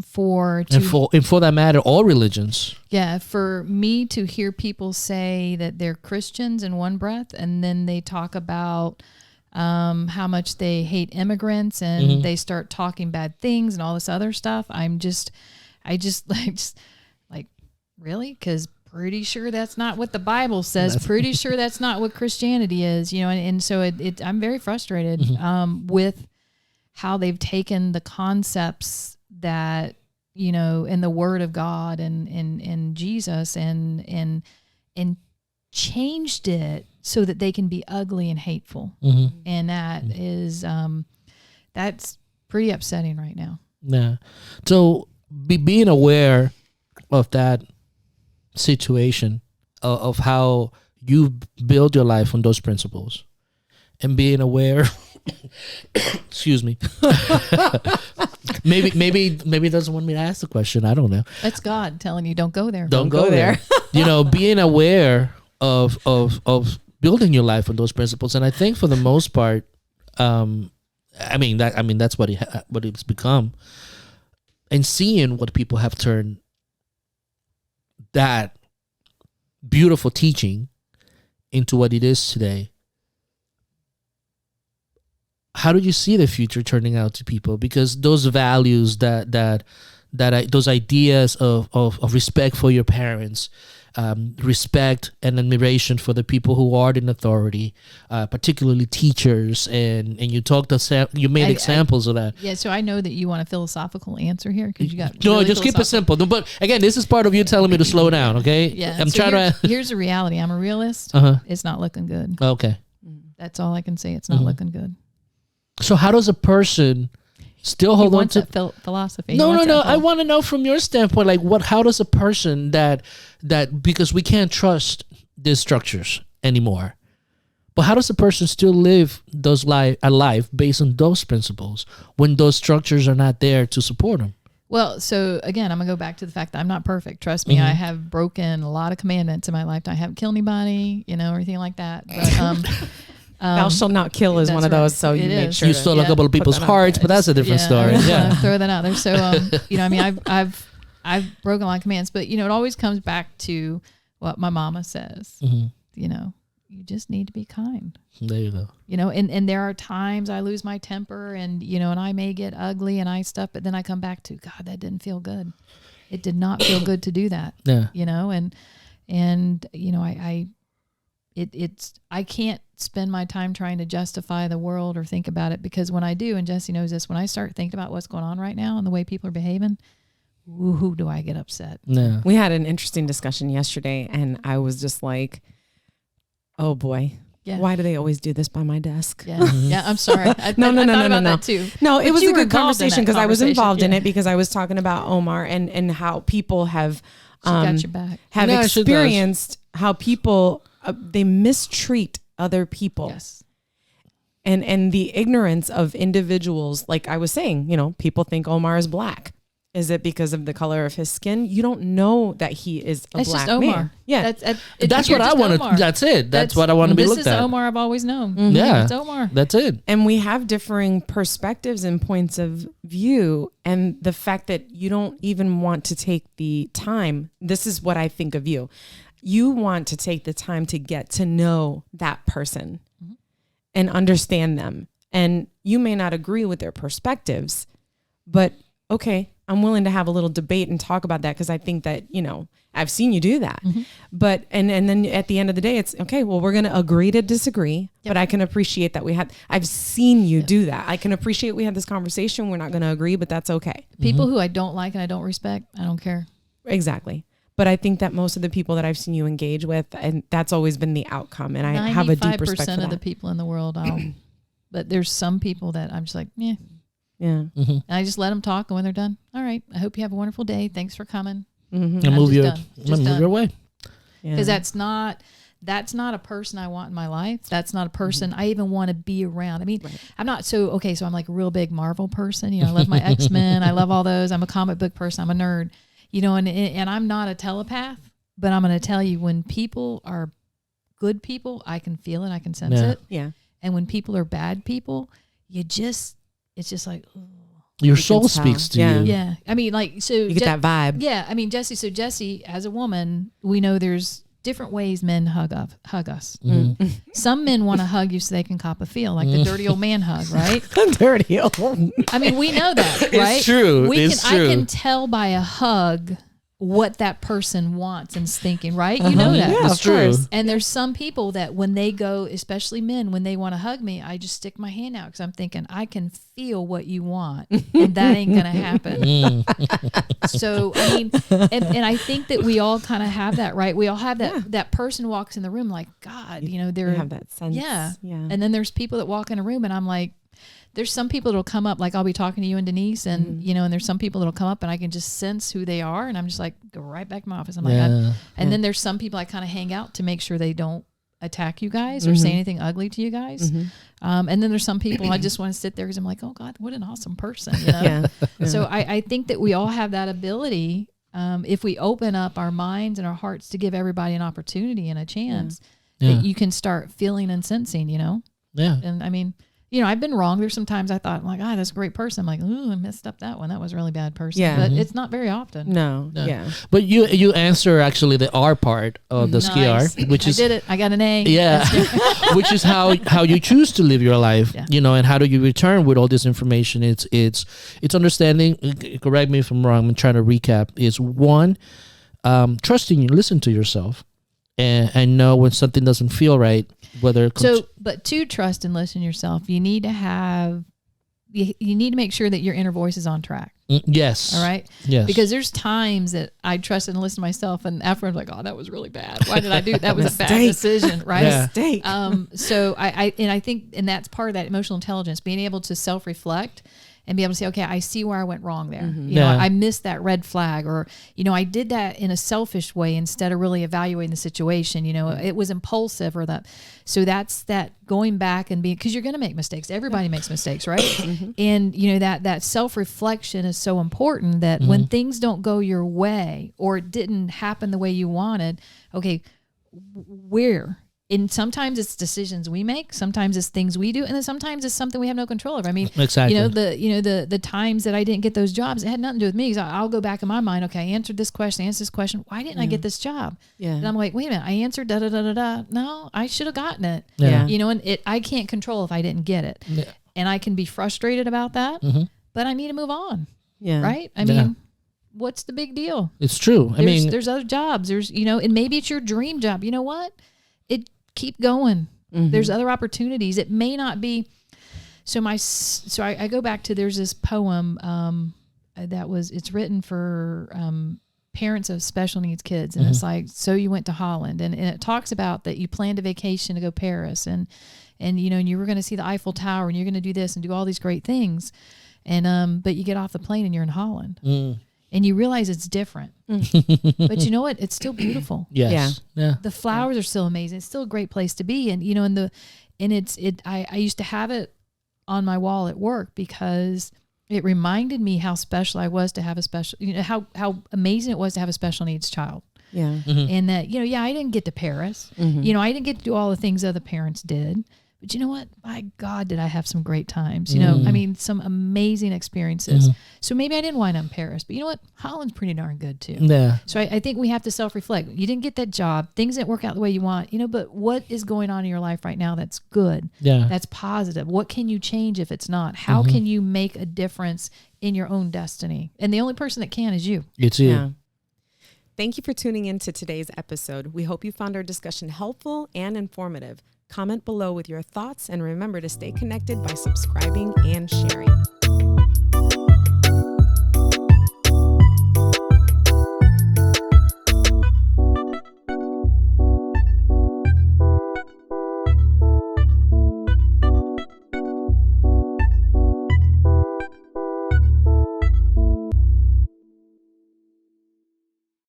For that matter, all religions. Yeah, for me to hear people say that they're Christians in one breath, and then they talk about how much they hate immigrants, and they start talking bad things and all this other stuff. I just really? Because pretty sure that's not what the Bible says. Pretty sure that's not what Christianity is, and so I'm very frustrated with how they've taken the concepts that in the Word of God and Jesus and changed it so that they can be ugly and hateful. Mm-hmm. And that is, that's pretty upsetting right now. Yeah. So being aware of that situation, of how you build your life on those principles, and being aware, excuse me, maybe doesn't want me to ask the question. I don't know. That's God telling you, don't go there. Don't go there. Being aware of building your life on those principles. And I think for the most part, that's what it's become, and seeing what people have turned that beautiful teaching into what it is today. How do you see the future turning out to people? Because those values those ideas of respect for your parents, respect and admiration for the people who are in authority, particularly teachers, and you made examples of that. Yeah, so I know that you want a philosophical answer here because you got no, just keep it simple. No, but again, this is part of you telling me to slow down. Okay, yeah, I'm trying to. Here's the reality. I'm a realist. It's not looking good. Okay, that's all I can say. It's not looking good. So how does a person still hold on to philosophy? No. I want to know from your standpoint, like how does a person that because we can't trust these structures anymore, but how does a person still live a life based on those principles when those structures are not there to support them? Well, so again, I'm gonna go back to the fact that I'm not perfect. Trust me, I have broken a lot of commandments in my lifetime. I haven't killed anybody, or anything like that. But thou shalt not kill is one of those, so you make sure you stole a couple of people's hearts, but that's a different story. Yeah, throw that out there. So, I've broken a lot of commands, but it always comes back to what my mama says. You just need to be kind. There you go. And there are times I lose my temper, and and I may get ugly and I stuff, but then I come back to God. That didn't feel good. It did not feel good to do that. Yeah. I can't spend my time trying to justify the world or think about it, because when I do, and Jesse knows this, when I start thinking about what's going on right now and the way people are behaving, who do I get upset? Yeah. We had an interesting discussion yesterday, and I was just like, oh boy. Yeah. Why do they always do this by my desk? Yeah, yeah. I'm sorry. No. That too. No, it was a good conversation because I was involved in it, because I was talking about Omar and how people have got your back. Have experienced how people they mistreat other people. Yes. And the ignorance of individuals, like I was saying, people think Omar is black. Is it because of the color of his skin? You don't know that he is a black just Omar. man. Yeah, that's what I want to. That's it. That's what I want to be looked at. This is Omar I've always known. Mm-hmm. Yeah, it's Omar. That's it. And we have differing perspectives and points of view, and the fact that you don't even want to take the time. This is what I think of you. You want to take the time to get to know that person and understand them. And you may not agree with their perspectives, but okay, I'm willing to have a little debate and talk about that, because I think that, I've seen you do that. Mm-hmm. But, and then at the end of the day, it's okay, well, we're going to agree to disagree, but I can appreciate that I've seen you do that. I can appreciate we had this conversation. We're not going to agree, but that's okay. People who I don't like and I don't respect, I don't care. Exactly. But I think that most of the people that I've seen you engage with, and that's always been the outcome. And I have a deep respect for that. 95% of the people in the world, but there's some people that I'm just like, yeah. Yeah. Mm-hmm. And I just let them talk, and when they're done, all right, I hope you have a wonderful day. Thanks for coming. Mm-hmm. And move your way. Because that's not a person I want in my life. That's not a person I even want to be around. I mean, I'm not so I'm like a real big Marvel person. I love my X-Men. I love all those. I'm a comic book person. I'm a nerd. And I'm not a telepath, but I'm going to tell you, when people are good people, I can feel it. I can sense it. Yeah. And when people are bad people, it's just like, oh. Your soul speaks to you. Yeah. I mean, like, so you get that vibe. Yeah. I mean, Jesse, as a woman, we know there's different ways men hug us. Mm-hmm. Some men want to hug you so they can cop a feel, like the dirty old man hug, right? Dirty old. I mean, we know that, right? It's true. I can tell by a hug what that person wants and is thinking, right? You know that. Yeah, That's true. And there's some people that when they go, especially men, when they want to hug me, I just stick my hand out because I'm thinking, I can feel what you want, and that ain't going to happen. So, I mean, and I think that we all kind of have that, right? We all have that person walks in the room like, God, you know, they're, you have that sense. yeah. Yeah. And then there's people that walk in a room and I'm like, there's some people that'll come up, like I'll be talking to you and Denise, and you know, and there's some people that'll come up and I can just sense who they are, and I'm just like, go right back to my office. I'm like, and then there's some people I kind of hang out to make sure they don't attack you guys or say anything ugly to you guys. And then there's some people I just want to sit there because I'm like, oh God, what an awesome person. You know? So I think that we all have that ability if we open up our minds and our hearts to give everybody an opportunity and a chance, that you can start feeling and sensing, you know? Yeah. And I mean, you know, I've been wrong. There's sometimes I thought, like, that's a great person. I'm like, ooh, I messed up that one. That was a really bad person. Yeah. But it's not very often. No. Yeah. But you answer actually the R part of the ski R, which is I did it. I got an A. Yeah, which is how you choose to live your life, you know, and how do you return with all this information? It's understanding. Correct me if I'm wrong. I'm trying to recap. Is one, trusting you, listen to yourself, and know when something doesn't feel right. But to trust and listen to yourself, you need to make sure that your inner voice is on track. Yes. All right. Yes. Because there's times that I trust and listen to myself, and after I'm like, oh, that was really bad. Why did I do that? That was a bad decision, right? Mistake. So I think, and that's part of that emotional intelligence, being able to self-reflect and be able to say, okay, I see where I went wrong there. You know, I missed that red flag, or, you know, I did that in a selfish way instead of really evaluating the situation. You know, it was impulsive or that. So that's that going back and being, because you're going to make mistakes. Everybody makes mistakes, right? And, you know, that self-reflection is so important that when things don't go your way or it didn't happen the way you wanted, okay, where? And sometimes it's decisions we make, sometimes it's things we do, and then sometimes it's something we have no control over. I mean, exactly. the times that I didn't get those jobs, it had nothing to do with me. Because I'll go back in my mind, okay, I answered this question. Why didn't I get this job? Yeah. And I'm like, wait a minute, I answered da da da da da. No, I should have gotten it. Yeah. You know, and I can't control if I didn't get it, and I can be frustrated about that. But I need to move on. Yeah. Right. I mean. What's the big deal? It's true. There's other jobs. There's, you know, and maybe it's your dream job. You know what? Keep going. There's other opportunities. It may not be. So I go back to, there's this poem it's written for parents of special needs kids. And it's like, so you went to Holland, and it talks about that you planned a vacation to go Paris, and you know, and you were going to see the Eiffel Tower, and you're going to do this and do all these great things. And, but you get off the plane and you're in Holland. And you realize it's different. But you know what? It's still beautiful. Yes. Yeah. The flowers are still amazing. It's still a great place to be. And, you know, I used to have it on my wall at work because it reminded me how special I was to have a special, you know, how amazing it was to have a special needs child. Yeah. And that, you know, I didn't get to Paris. You know, I didn't get to do all the things other parents did. But you know what? My God, did I have some great times. You know, I mean, some amazing experiences. So maybe I didn't wind up in Paris. But you know what? Holland's pretty darn good too. Yeah. So I think we have to self-reflect. You didn't get that job. Things didn't work out the way you want. You know, but what is going on in your life right now that's good? Yeah. That's positive. What can you change if it's not? How can you make a difference in your own destiny? And the only person that can is you. It's you. Yeah. Thank you for tuning in to today's episode. We hope you found our discussion helpful and informative. Comment below with your thoughts, and remember to stay connected by subscribing and sharing.